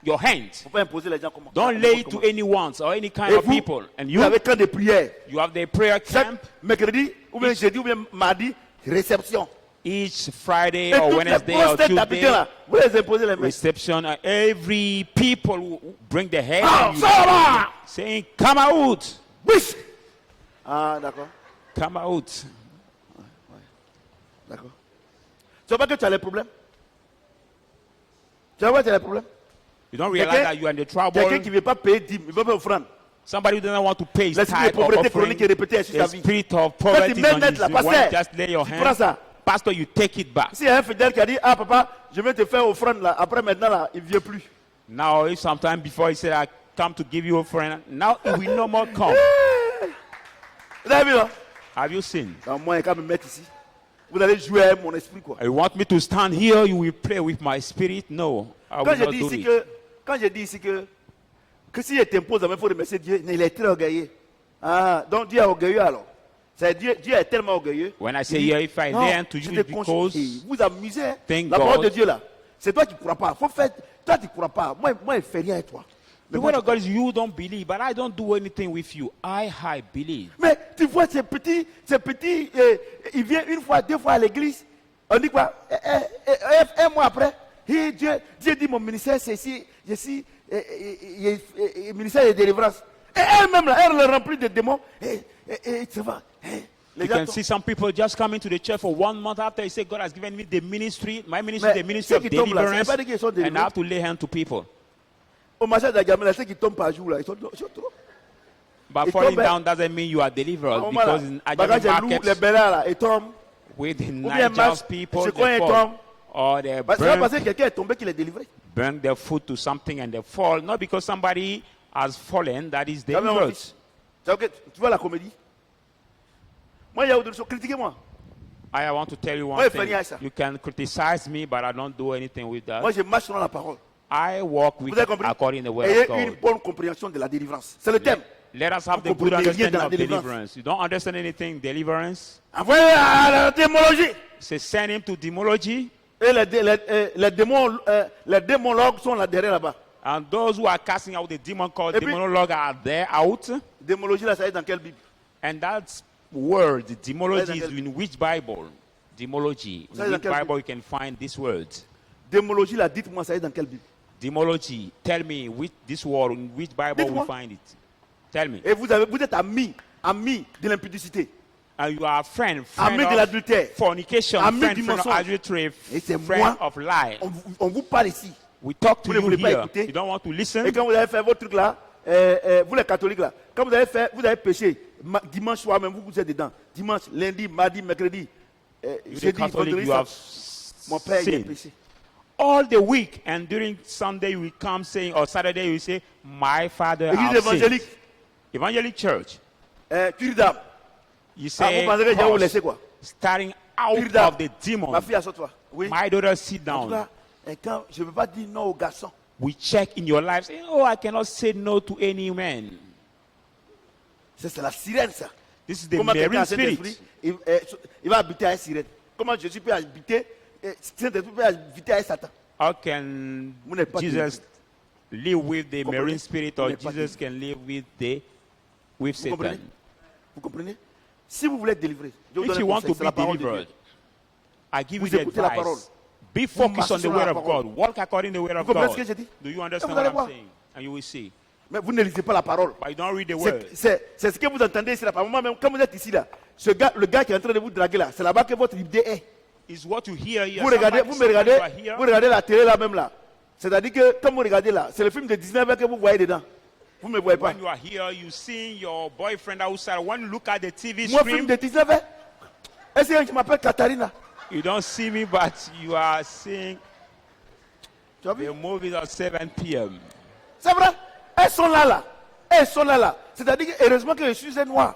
Your hands. Il ne faut pas imposer les gens comment. Don't lay it to anyone or any kind Et of vous, people. And vous you, avez quand des prières. you have the prayer Chaque camp mercredi, ou bien jeudi, ou bien mardi, réception. each Friday Et or toutes les Wednesday or grosses têtes d'habitants Tuesday. là, vous les imposez les mains. Reception. Every people who bring their head Ah, and you ça va! saying, come out. Biche! Ah, d'accord. Come out. D'accord. Tu vois pas que tu as les problèmes? Tu vois pas que tu as les problèmes? You don't realize Quelqu'un- that you are in the trouble. Quelqu'un qui ne veut pas payer dîme, il ne veut pas offrande. Somebody who doesn't want to pay his L'esprit de tithe or pauvreté offering. chronique est répété sur The sa vie. spirit of Quand poverty tu is mets on net his là, why you pasteur, just lay your tu prends hand. ça. Pastor, you take it back. S'il y a un fidèle qui a dit, ah papa, je vais te faire offrande là, après maintenant là, il ne vient plus. Now, if sometime before he said, I come to give you offering, now he will no more come. Vous avez vu là? Have you seen? Donc, moi, quand me mettre ici, vous allez jouer avec mon esprit quoi. You want me to stand here? You will play with my spirit? No, I Quand will je not dis do ici it. quand je dis ici que si il t'impose, il faut remercier Dieu, il est très orgueilleux. Ah, donc Dieu est orgueilleux alors. C'est Dieu est tellement orgueilleux. When I say Il dit, here, if I non, learn to je you te because conseille. Vous amusez. Hein? thank La parole God. de Dieu là, c'est toi qui ne crois pas. Faut faire, toi tu ne crois pas. Moi, je ne fais rien avec toi. the word of God is you don't believe, but I don't do anything with you. I believe. Mais tu vois ces petits, il vient une fois, 2 fois à l'église. On dit quoi? Un mois après, Dieu dit mon ministère c'est ici, je suis ministère de délivrance. Et elle-même là, elle le remplit de démons. Et tu vois, les You gens can see some people just coming to the church for 1 month after he said, God has given me the ministry, my ministry, Mais the ministry ceux of qui tombent là, deliverance, c'est pas dit qu'ils sont and délivrés. I have to lay hand to people. au marché d'Agamé, là, ceux qui tombent par jour là, ils sont trop. But It falling come down doesn't mean you are delivered, Au moment là, because in bagage Ajami de loup, les markets, belles là, ils tombent. with the bien Nigerian marche, people, c'est they quand ils fall, tombent. or they C'est pas parce burn, que quelqu'un est tombé qu'il est délivré. burn their foot to something and they fall, not because somebody has fallen that is Tu vois, mon delivered. fils, tu vois la comédie? Moi, il y a autre chose. Critiquez-moi. I want to tell you Moi, one je fais rien à thing. ça. You can criticize me, but I don't do anything with that. Moi, je marche selon la parole. I walk with Vous avez compris? according to the word Ayez of God. une bonne compréhension de la délivrance. C'est le thème. Let us have Vous the good comprenez rien understanding de la of délivrance. deliverance. You don't understand anything, deliverance. Envoyez à la démologie. Say send him to demology, Et les démologues sont là derrière là-bas. and those who are casting out the demon called Et puis- demonologue are there out. Démologie, là, ça est dans quelle Bible? And that word, demology, is Right, in which Bible? Demology. Right, In which okay. Bible you can find this word? Démologie, là, dites-moi, ça est dans quelle Bible? Demology. Tell me which this word in which Bible we Dites-moi. find it. Tell me. Et vous êtes amis de l'impudicité, And you are a friend amis de of l'adultère. fornication, Ami friend du of mensonge. adultery, Et c'est friend moi. of lie. On vous parle ici. We talk to Vous ne you voulez pas here. écouter. You don't want to listen. Et quand vous avez fait votre truc là, vous les catholiques là, quand vous avez péché, dimanche soir même, vous êtes dedans. Dimanche, lundi, mardi, mercredi, You the jeudi, Catholic, vendredi, you have mon père il est sinned. péché. All the week, and during Sunday you will come saying, or Saturday you will say, my father Église has sinned. évangélique, Evangelic church. Curidam. You Ah, say, vous pensez que je vais vous cross, laisser quoi? starting out Curidam. of the demon. Ma fille, assois-toi. Oui. My daughter, sit En tout down. cas, quand je ne peux pas dire non aux garçons. We check in your life, say, oh, I cannot say no to any man. C'est la sirène ça. This is the Comment quelqu'un marine a cet esprit, spirit. il va habiter à une sirène. Comment Jésus peut habiter, Saint-Esprit peut habiter à Satan? How can Vous n'êtes pas Jesus live with the Comprenez? marine spirit, Vous or n'êtes pas Jesus can live with Vous Satan? comprenez? Vous comprenez? Si vous voulez être délivré, je vous If donne you un want conseil, to c'est la be parole de Dieu. delivered, I give you Vous the écoutez la parole. advice. Be focused marchez on the sur word la of parole. God. Walk according to the word of Vous comprenez God. ce que j'ai dit? Do you Et understand vous what allez I'm voir. saying? And you will see. Mais vous ne lisez pas la parole. But you don't read the word. C'est ce que vous entendez ici. Là. Par moment même, quand vous êtes ici, là, le gars qui est en train de vous draguer, là, c'est là-bas que votre idée est. It's what you hear here. Vous regardez, Somebody- vous me regardez, somebody you are vous here. regardez la télé là même là. C'est-à-dire que quand vous regardez là, c'est le film de 19 ans que vous voyez dedans. Vous ne me voyez pas. When you are here, you see your boyfriend outside. When you look at the TV Moi, film screen, de 19 ans. Est-ce que je m'appelle Katharina? you don't see me, but you are seeing. Tu as vu? They move it at 7 p.m. C'est vrai. Elles sont là, là. Elles sont là, là. C'est-à-dire que heureusement que je suis un noir.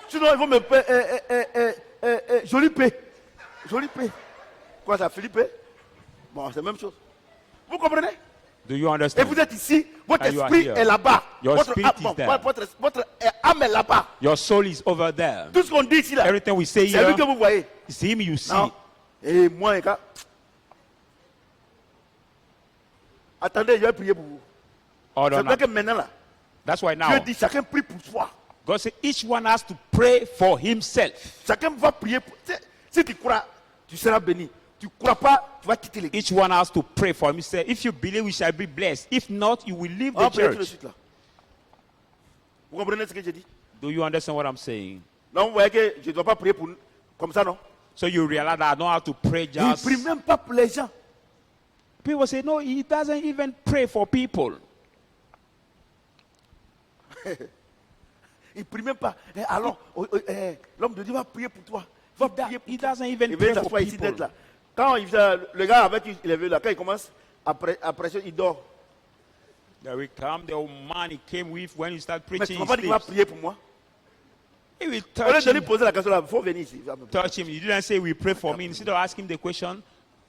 Sinon, ils vont me payer. Joli paix. Joli paix. Quoi ça, Philippe? Bon, c'est la même chose. Vous comprenez? Do you Et understand? vous êtes ici, votre And you are esprit here. est là-bas. Your Votre spirit is âme, there. votre âme est là-bas. Your soul is over there. Tout ce qu'on dit ici, là, Everything we say c'est lui que here, vous voyez. it's him you see. Non. Et moi, quand... Attendez, je vais prier pour vous. Hold C'est on vrai now. que maintenant, là, That's why Dieu now, dit chacun prie pour soi. God said each one has to pray for himself. Chacun va prier pour... Si tu crois, tu seras béni. Tu ne crois pas, tu vas quitter l'église. Each one has to pray for himself. If you believe, we shall be blessed. If not, you will leave On va the prier tout de church. suite, là. Vous comprenez ce que j'ai dit? Do you understand what I'm saying? Non, vous voyez que je ne dois pas prier pour... comme ça, non? So you realize that I don't have to pray Il ne just. prie même pas pour les gens. People say, no, he doesn't even pray for people. Il ne prie même pas. Alors, l'homme de Dieu va prier pour toi. Il va prier pour He toi. doesn't even Il pray vient for s'asseoir ici people. d'être là. Quand le gars avec qui il est venu là, quand il commence à prêcher, il dort. There will come the old man he came with when he started Mais tu preaching. ne vas pas dire qu'il va prier pour moi. He will Au lieu touch de lui him. poser la question là, il faut venir ici. Touch him. You didn't say we pray for me. Instead of asking the question,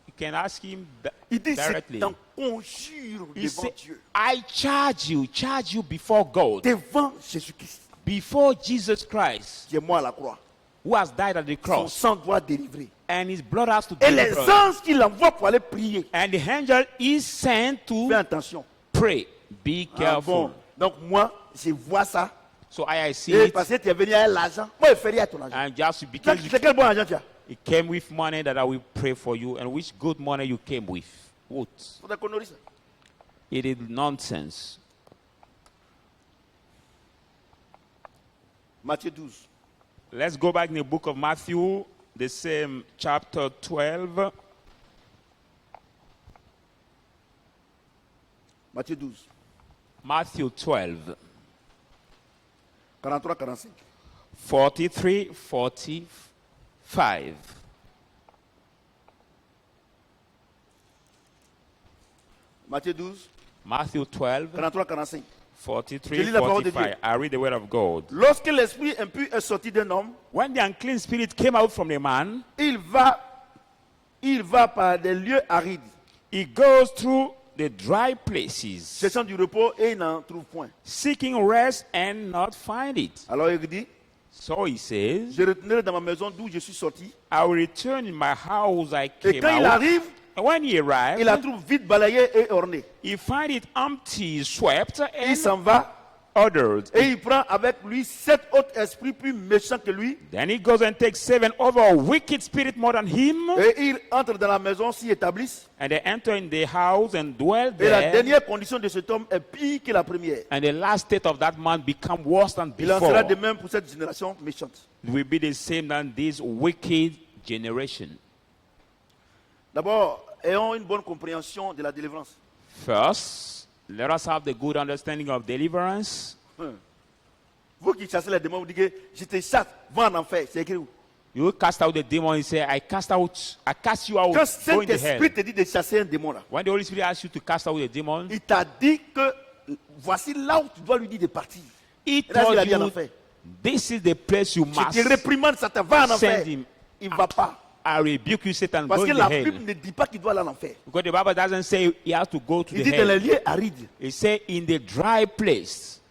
you can ask him Il dit, c'est directly. un conjure He devant said, Dieu. I charge you before God, Devant Jésus-Christ, before Jesus Christ, qui est mort à la croix. who has died at the Son cross, sang doit délivrer. and his blood has to Et les deliver. anges qu'il envoie pour aller prier, And the angel is sent fais to attention. pray. Be Ah, careful. bon. Donc moi, je vois ça. So I see Et it, parce que tu es venu avec l'argent, moi je fais rien à ton argent. and just because C'est quel bon argent tu as? it came with money that I will pray for you, and which good money you came with. What? C'est des conneries, ça. It is nonsense. Matthieu 12. Let's go back in the book of Matthew, the same chapter 12. Matthieu 12. Matthew 12, 43-45. 43, 45. Matthieu 12, Matthew 12, 43-45. 43, Je lis la parole de 45. I read the word of God. Lorsque l'esprit impur est sorti d'un homme, When the unclean spirit came out from the man, il va par des lieux arides, he goes through the dry places, cherchant du repos et il n'en trouve point. seeking rest and not find it. Alors il dit, So he says, je retournerai dans ma maison d'où je suis sorti. I will return in my house I Et came quand il out. arrive, And when he arrived, il la trouve vide, balayée et ornée. he find it empty, swept, Il and s'en va ordered. et il prend avec lui 7 autres esprits plus méchants que lui. Then he goes and takes 7 other wicked spirits more than him, Et ils entrent dans la maison, s'y établissent. and they enter in the house and dwell Et la there. dernière condition de cet homme est pire que la première. And the last state of that man become worse than Il en sera de before. même pour cette génération méchante. It will be the same than this wicked generation. D'abord, ayons une bonne compréhension de la délivrance. First, let us have the good understanding of deliverance. Vous qui chassez les démons, vous dites que je te chasse, va en enfer. C'est écrit où? You cast out the demon and say, I cast you out, Quand go into hell. Saint-Esprit te dit de chasser un démon là, When the Holy Spirit asks you to cast out the demon, il t'a dit que voici là où tu dois lui dire de partir. he Et là, il told a dit en you, enfer. this is the place you Je must. te réprimande, Satan, va en enfer. Send him. Il ne va pas. I rebuke you, Satan, Parce go que in la the hell. Bible ne dit pas qu'il doit aller en enfer. Because the Bible doesn't say he has to go to Il the dit dans les hell. lieux arides. It say in the dry place.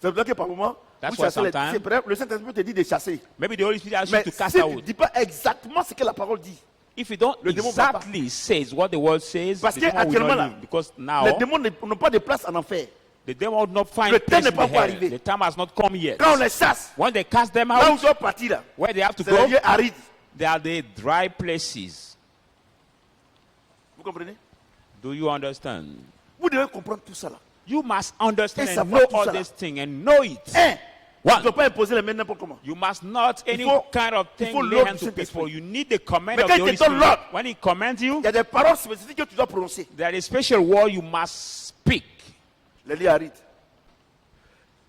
C'est pour ça que par moment, That's vous why chassez les sometimes- c'est vrai, le Saint-Esprit te dit de chasser. Maybe the Holy Spirit asks Mais you to cast si tu out. ne dis pas exactement ce que la parole dit, If you don't Le démon va pas. exactly says what the word says, Parce the que demon will actuellement not là, leave. Because now les démons n'ont pas de place en enfer. the demon will not find Le temps place n'est in pas the encore hell. arrivé. The time has not come yet. Quand on les chasse, When they cast them là où out, ils doivent partir là, where they have to c'est les go, lieux arides. they are the dry places. Vous comprenez? Do you understand? Vous devez comprendre tout ça là. You must understand Et and savoir know tout all ça là. this thing and know it. Un, tu One, ne dois pas imposer les mains n'importe comment. you must not any faut- kind of il thing faut lay l'ordre hands du to people. Saint-Esprit. You need the command Mais of quand the il Holy te donne Spirit. l'ordre, When he commands you, Il y a des paroles spécifiques que tu dois prononcer. there is a special word you must speak. Les lieux arides.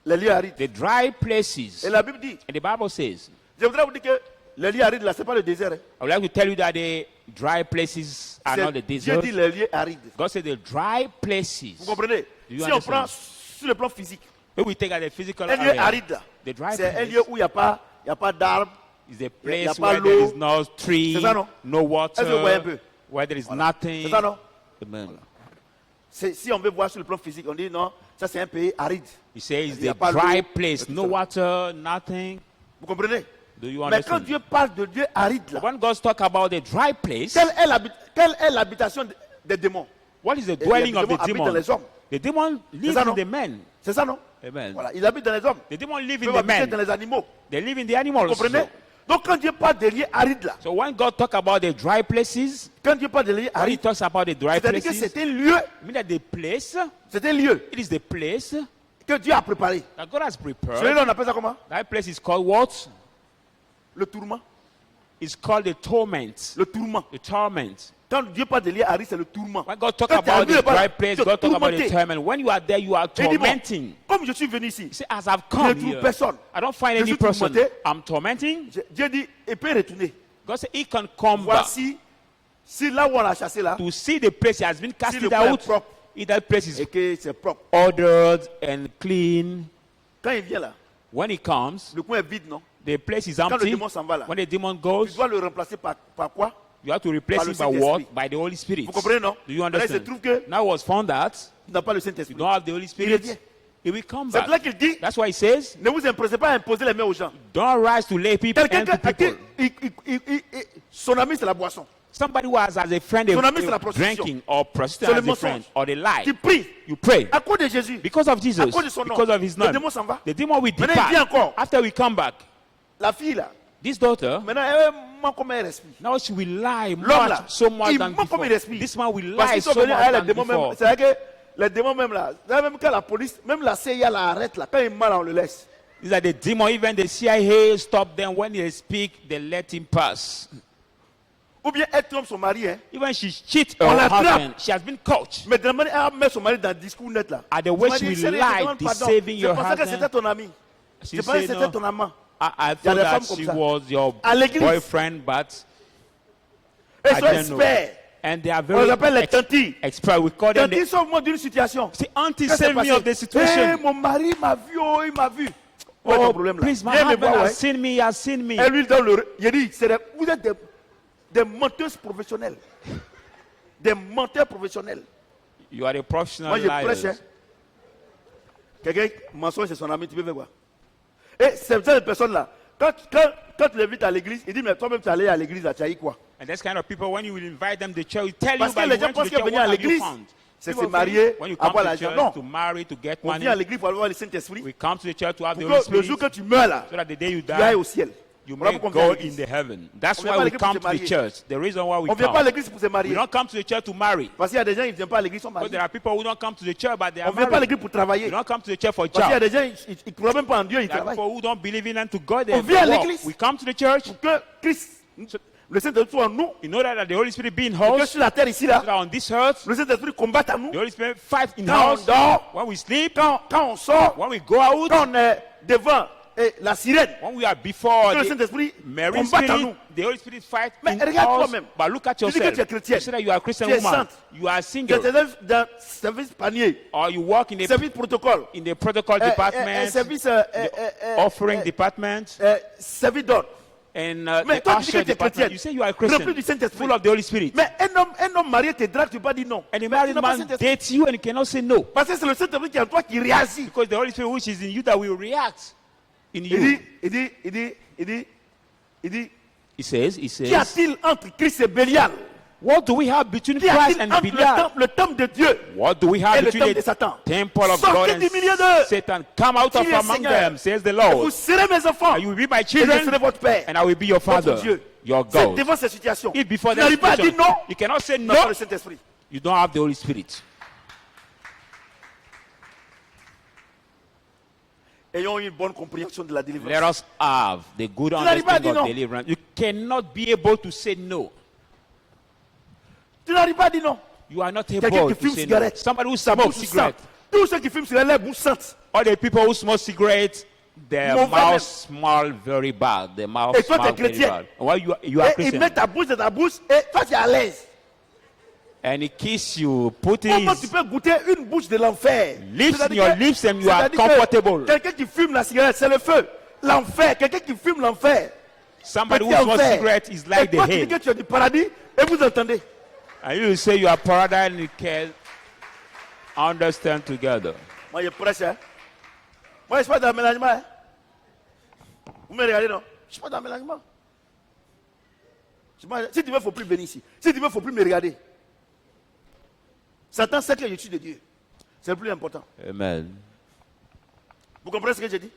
Les lieux arides. The dry places. Et la Bible dit, And the Bible says, je voudrais vous dire que Les lieux arides là, c'est pas le désert. Hein. I would like to tell you that the dry places are not the Dieu desert. dit les lieux arides. God said the dry places. Vous comprenez? Do you Si on understand? prend sur le plan physique, When we take at the physical un lieu area, aride là, the dry c'est un place lieu où il n'y a pas d'arbres. is a y a place pas where there l'eau. is no tree, C'est ça, non? no water, Est-ce que vous voyez un peu? where there is C'est nothing. ça, non? Amen. Si on veut voir sur le plan physique, on dit non, ça c'est un pays aride. He says Il y a the pas dry l'eau, place, et no tout ça. water, nothing. Vous comprenez? Do you Mais quand understand? Dieu parle de Dieu aride là, When God talk about the dry place, quelle est l'habitation des démons? what is the les dwelling of démons the habitent dans demon? les hommes. The demon lives ça, in non? the men. C'est ça, non? Amen. Voilà, ils habitent dans les hommes. The demon live Ils in peuvent the habiter dans men. les animaux. They live in the Vous animals. comprenez? Donc quand Dieu parle des lieux arides là, So when God talk about the dry places, quand Dieu parle des lieux when he arides, talks about the dry c'est-à-dire que places, c'est un lieu, I mean that the place, c'est un lieu it is the place que Dieu a préparé. that God has Celui-là, prepared. on appelle ça comment? That place is called what? Le tourment. It's called the torment. Le tourment. The torment. Quand Dieu parle des lieux arides, c'est le tourment. When God talk Quand tu about arrives the là-bas, dry place, tu es God talk about the tourmenté. torment. When you are there, you are Il dit, bon, tormenting. comme je suis venu ici, You say, as I've je come ne trouve here, personne. I don't find Je any suis person. tourmenté. I'm tormenting. Dieu dit, il peut retourner. God said he can come back Voici, si là où on l'a chassé là, to see the place he has been le casted coin est out. propre. If that place is et que c'est propre. ordered and clean, Quand il vient là, when he comes, le coin est vide, non? the place is Quand le empty. démon s'en va là, When the demon tu goes, dois le remplacer par quoi? you have to replace par le it by Saint-Esprit. what? By the Holy Spirit. Vous comprenez, non? Do you Là, il se understand? trouve que Now it was found that tu n'as pas le you Saint-Esprit. don't have the Holy Il Spirit. revient. He will come C'est back. là qu'il dit, That's why he says, ne vous impressez pas à imposer les mains aux gens. don't rise to lay people Quelqu'un and to à qui people. son ami c'est la boisson. Somebody who has as a friend Son ami, c'est la a prostitution. drinking or C'est prostitution le as a friend mensonge. or the lie. Tu pries You pray. à cause de Jésus. Because of Jesus, À cause de son nom. because of his Le name, démon s'en va. the demon will Maintenant, il vient depart. encore. After we come back, La fille là, this daughter, maintenant elle manque comme un respire. now she will lie L'homme là, much, so much il than manque comme before. il respire. This man will Parce lie qu'ils sont so venus much avec les than démons même. before. C'est vrai que les démons même là, même quand la police, même la CIA l'arrête là, quand il est mal on le laisse. These are the demon. Even the CIA stop them when they speak. They let him pass. Ou bien elle trompe son mari, hein. Even she cheats On her l'attrape. husband. She has been caught. Mais de la manière, elle met son mari dans le discours net là. At the way Tu m'as she dit, will chérie, je te lie, demande pardon. deceiving Je your pensais que c'était husband. ton ami. She Je pensais que said, c'était no, ton amant. I Il y a thought des that femmes comme she ça. was your À l'église. boyfriend, but Ils I sont didn't know. experts. And they are On les appelle very les tantis. expert. We call them Tantis the sauve-moi d'une situation. say, auntie, Qu'est-ce qui save s'est me of the passé? situation. Eh, mon mari m'a vu, oh, il m'a vu. Ouais, ton Oh, problème là. please, my Viens me husband voir, has ouais. seen me. He has seen me. Et lui, dans le. Il dit, vous êtes des menteuses professionnelles. Des menteurs professionnels. You are a professional Moi, je prêche. liar. Hein. Quelqu'un, mensonge, c'est son ami, tu peux faire quoi? Et c'est cette personne-là. Quand tu l'invites à l'église, il dit, mais toi-même, tu es allé à l'église, là, tu as eu quoi? And this kind of people, when you will invite them to church, will tell Parce you, que but les you gens went to pensent the que church, venir what à have you l'église, found? c'est People se marier, think when you come avoir to l'argent. church Non. to marry, to get On money, vient à l'église pour avoir le Saint-Esprit. we come to the church to have the Pour Holy que le Spirit, jour que tu meurs là, so that the day you tu ailles die, au ciel. you Voilà may pourquoi on vient à go in l'église. the heaven. That's On vient why pas à we l'église pour come se to the marier. church. The reason why we On ne vient pas à come. l'église pour se We marier. don't come to the church to marry. Parce qu'il y a des gens qui ne viennent pas à l'église, ils sont Because mariés. there are people who don't come to the church, but they On are ne vient pas à married. l'église pour travailler. You don't come to the church for Parce qu'il y a job. des gens, ils ne croient même pas en Dieu, ils There are travaillent. people who don't believe in and to God. On vient à They work. l'église. We come to the church. Pour que Christ, le Saint-Esprit soit en nous, In order that the Holy Spirit be in pour que us, sur la terre ici so là, that on this earth, le Saint-Esprit combatte à nous. the Holy Spirit fight in Quand us. on dort, When we sleep, quand on sort, when we go out, quand on est devant la sirène, when we are before que le the Saint-Esprit married combatte à spirit, nous. the Holy Spirit fight Mais in regarde us. toi-même. But look at Tu dis que yourself. tu es chrétienne. You say that you are a Christian Tu es woman. sainte. You are Tu es single. dans service panier, Or you work in the service protocole, protocol department, service offering department, service d'ordre. and Mais the toi, tu dis que usher tu es department. chrétienne, You say you are a rempli du Christian, Saint-Esprit. full of the Holy Spirit. Mais un homme marié te drague, tu peux pas dire non. And a Mais married tu n'as pas man Saint-Esprit. dates you and you cannot say no. Parce que c'est le Saint-Esprit qui est en toi qui réagit. Because the Holy Spirit which is in you that will react in you. Il dit, He says, qu'y a-t-il entre Christ et Bélial? what do we have between Qu'y Christ a-t-il and entre Belial? le temple de Dieu What do we et have le between temple de the Satan? temple of Sortez God and du milieu d'eux. Satan? Come out of Qui est among Seigneur? them, says the Et Lord. vous serez mes enfants. And you will be my Et je serai children, votre père. and I will be your father, Votre Dieu. your C'est God. devant cette situation. If before Tu that n'arrives pas à dire situation, non, you cannot say tu n'as pas no, le Saint-Esprit. you don't have the Holy Spirit. Ayons une bonne compréhension de la délivrance. Let us have the good n'arrives pas à dire understanding of non. deliverance. You cannot be able to say no. Tu n'arrives pas à dire non. You are not Quelqu'un able qui to fume say no. cigarette. Somebody who Sa smokes bouche cigarette. sente. Tous ceux qui fument cigarette, la bouche sente. All the people who smoke cigarettes, their Mauvais mouth même. smell very bad. The mouth Et toi, smell t'es very chrétien. bad. Why you are Et il Christian? met ta bouche dans ta bouche et toi tu es à l'aise. And he kiss you, put Comment tu his peux goûter une bouche de l'enfer? lips in C'est-à-dire your que- lips and you are c'est-à-dire que comfortable. Quelqu'un qui fume la cigarette, c'est le feu. L'enfer. Quelqu'un qui fume l'enfer. Somebody who Petit smokes enfer. cigarette is Et like the toi tu dis hell. que tu es du paradis et vous entendez. And you say you are paradise and you can understand together. Moi je prêche. Hein? Moi je ne suis pas dans le mélangement. Hein? Vous me regardez non? Je ne suis pas dans le mélangement. Si tu veux, il ne faut plus venir ici. Si tu veux, il ne faut plus me regarder. Satan sait que je suis de Dieu. C'est le plus important. Amen. Vous comprenez ce que j'ai dit?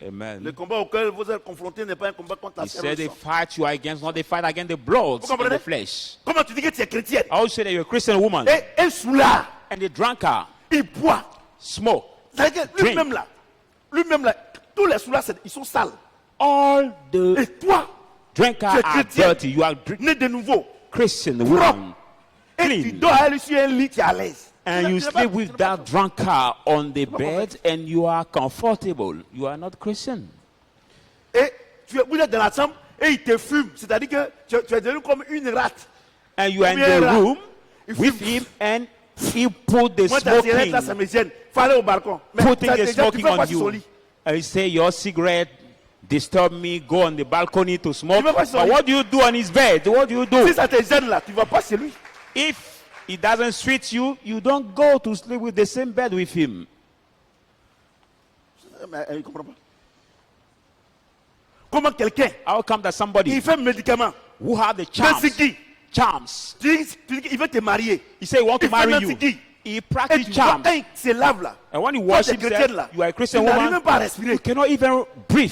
Le Amen. combat auquel vous êtes confrontés n'est pas un combat contre la He chair said et the le sang. fight you are against, not the fight against the blood Vous and comprenez? the flesh. Comment tu dis que tu es chrétienne? I also say that you're a Christian woman Et un soulard, and the drunkard il boit. smoke. C'est-à-dire que lui-même là, tous les soulards, ils sont sales. All the Et toi, drinkers tu es are chrétien, dirty. You are né de nouveau, Christian propre. woman. Et tu Clean. dors à lui sur un lit, tu es à l'aise. And you sleep with that drunkard on the bed and you are comfortable. You are not Christian. Et vous êtes dans la chambre et il te fume. C'est-à-dire que tu es devenu comme une rate. And you are in Combien the là? room Il with fume. him and he put the Moi, ta cigarette là, ça smoking, me gêne. Faut aller au balcon. Mais putting ça, the déjà, tu smoking fais on pas sur son you. lit. And you say your cigarette disturb me, go on the balcony to smoke. Tu vas pas sur But lui. what do you do on his bed? What do you do? Si ça te gêne là, tu ne vas pas chez lui. If it doesn't suit you, you don't go to sleep with the same bed with him. Mais il ne comprend pas. Comment quelqu'un, How come that il somebody fait un médicament, who have the Nancy charms, tu dis qu'il veut te marier. he say he want to Il fait marry Nancy you. Guy. He Et practice tu vois, charms. quand il se lave là, And when you toi, tu es worship chrétienne him, là, you are a tu Christian n'arrives woman, même pas à respirer. you cannot even breathe.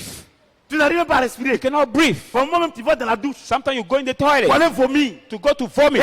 Tu n'arrives même pas à respirer. You cannot breathe. Pour moi même, tu vas dans la douche Sometimes you go in the pour toilet aller vomir. to go to vomit.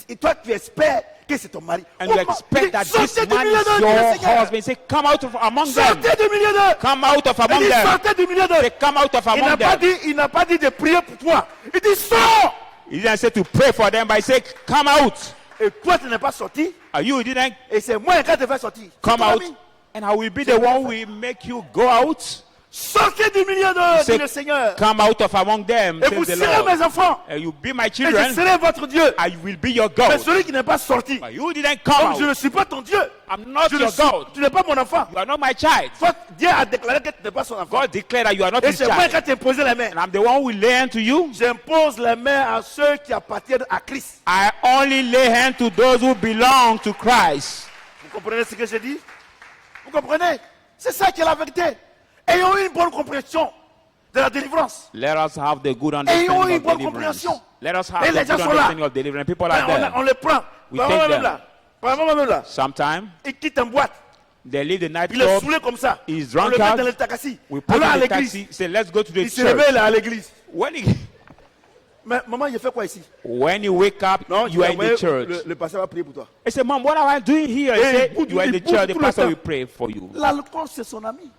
Et toi, tu espères que c'est ton mari. And you Comment? expect that this Sortez du man milieu is d'eux, your le Seigneur. husband. Say, come out of among them. Sortez du milieu d'eux. Come out of among Il dit, them. sortez du milieu Say, d'eux. come out of Il n'a among pas them. dit, il n'a pas dit de prier pour toi. Il dit, sors. He didn't say to pray for them, but he said, come out. Et toi, tu n'es pas sorti. And you didn't Et c'est moi qui te fais sortir. come C'est ton out. ami. And I will be the one who will make you go out. Sortez du milieu d'eux, Say, dit le Seigneur. come out of among them, Et vous says the serez Lord. mes enfants. And you be my Et je children. serai votre Dieu. I will be your Mais God. celui qui n'est pas sorti, But you didn't come comme je out. ne suis pas ton Dieu, I'm not je ne your suis- God. tu n'es pas mon enfant. You are not my child. Toi, Dieu a déclaré que tu n'es pas son enfant. God declared that you are not Et his c'est moi child. qui t'ai imposé les mains. And I'm the one who will lay hand to you. J'impose les mains à ceux qui appartiennent à Christ. I only lay hand to those who belong to Christ. Vous comprenez ce que je dis? Vous comprenez? C'est ça qui est la vérité. Ayons une bonne compréhension de la délivrance. Let us have the good Ayons understanding une of bonne deliverance. compréhension. Let us have Et the les gens good sont là. understanding of deliverance. People are On there. les prend. We Par take moi même them. là. Par moi même là. Sometimes Ils quittent en boîte. they leave the Il est nightclub. saoulé comme ça. He's On le met drunkard. dans le taxi. We put Alors à in the l'église. taxi. Say, let's go to the Il se church. réveille là à l'église. Mais maman, il fait quoi ici? When you wake up, Non, you are in the le, church. le pasteur va prier pour toi. I say, Mom, what am I doing here? I Hey, say, good, you are in the good, church. The good, pastor good. will pray for you. L'alcool, c'est son ami.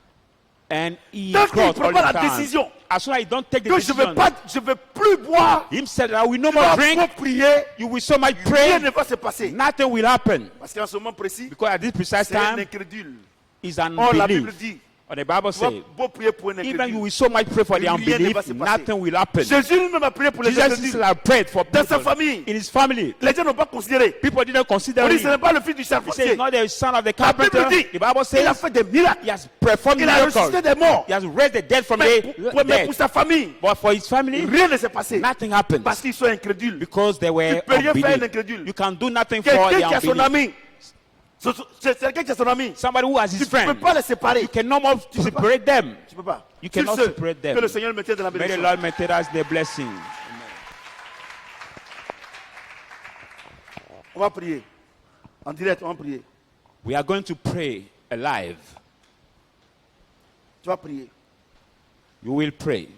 And he Tant qu'il crossed prend all pas the la time. décision As soon as you don't take the que je decision, ne vais plus boire, him said, I will no tu vas more drink. trop prier, You will so much rien pray. ne va se passer. Nothing will happen. Parce qu'en ce moment précis, Because at this precise c'est un time, incrédule. is an Or la Bible unbelief. dit, Or the Bible tu vas says, beau prier pour un even you incrédule. will so much pray for the Rien ne va unbelief, se passer. nothing will happen. Jésus lui-même a prié pour les Jesus incrédules. still have prayed for Dans sa people famille, in his family. les gens n'ont pas considéré. People didn't consider On dit him. ce n'est pas le fils du He said, charpentier. he's not the son of the La Bible carpenter. dit, The Bible il a says fait des miracles. he has performed Il a ressuscité miracles. des morts. He has raised the dead from Mais the mais dead. pour sa famille, But for his family, rien ne s'est passé. nothing happened. Parce qu'ils sont incrédules. Because they were peux rien faire un unbelief. incrédule. You can do nothing for Quelqu'un the qui a son unbelief. ami, c'est quelqu'un qui a son ami. Somebody who has Tu his ne peux friend, pas les séparer. you cannot more separate them. Tu peux pas. You Sur cannot ce, separate them. que le Seigneur me tienne de la May the bénédiction. Lord maintain us the blessing. On va prier. En direct, on va prier. We are going to pray alive. Tu vas prier. You will pray.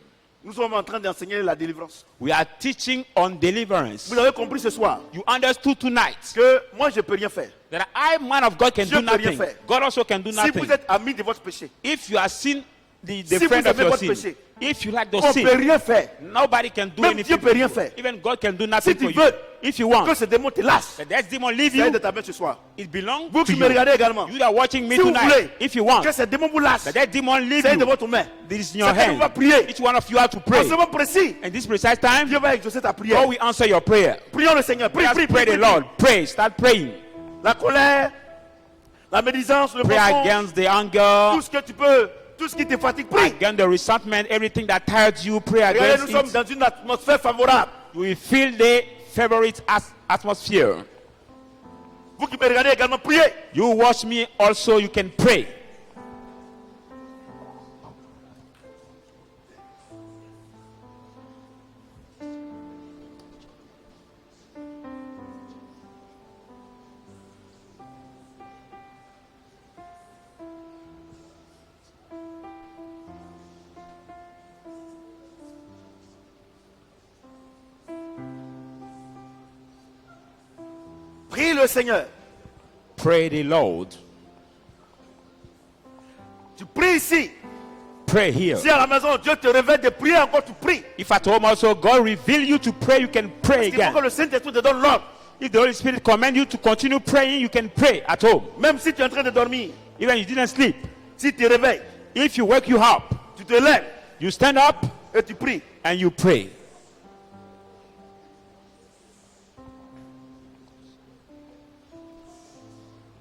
Nous sommes en train d'enseigner la délivrance. We are teaching on deliverance. Vous avez compris ce soir You understood tonight que moi je ne peux rien faire. that I, man of God, can Dieu do peut rien nothing. faire. God also can do Si nothing. vous êtes ami de votre péché, If you are sin, the Si friend vous of aimez your votre sin, péché, if you like on the ne peut sin, rien faire. nobody can do Même anything. Dieu peut rien faire. Even God can do Si nothing tu for you. veux, If you want, que ce démon te lâche, let that demon leave c'est de you. ta main ce soir. It belongs Vous to qui me you. regardez également, You that are watching me si vous tonight, voulez if you want, que ce démon vous lâche, let that demon leave c'est de you. votre main. This is in your Chacun va hand. prier. Each one of you have to En pray. ce moment précis, And this precise time, Dieu va exaucer ta prière. God will answer your prayer. Prions le Seigneur. Prie, Just prie, pray prie, the prie. Lord. Pray. Start praying. La colère, la médisance, le Pray mensonge, against the anger, tout ce que tu peux, tout ce qui te fatigue, prie. against the resentment, everything that tires you. Pray Regardez, nous against sommes it. dans une atmosphère favorable. You will feel the favorite atmosphere. Vous qui me regardez également, priez. You watch me also, you can pray. Prie le Seigneur. Pray the Lord. Tu pries ici. Pray here. Si à la maison, Dieu te révèle de prier encore, tu pries. If at home also God reveal you to pray, you can pray Il faut que again. le Saint-Esprit te donne l'ordre. If the Holy Spirit command you to continue praying, you can pray at home. Même si tu es en train de dormir, Even you didn't sleep. si tu te réveilles, If you wake you up, tu te lèves you stand up et tu pries. and you pray.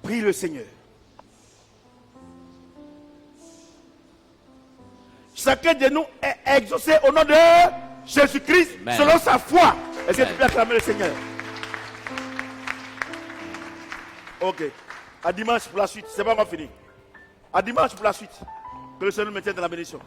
Prie le Seigneur. Chacun de nous est exaucé au nom de Jésus-Christ Amen. selon sa foi. Est-ce que tu Amen. peux acclamer le Seigneur? Ok. À dimanche pour la suite. C'est pas encore fini. À dimanche pour la suite. Que le Seigneur nous maintienne dans la bénédiction.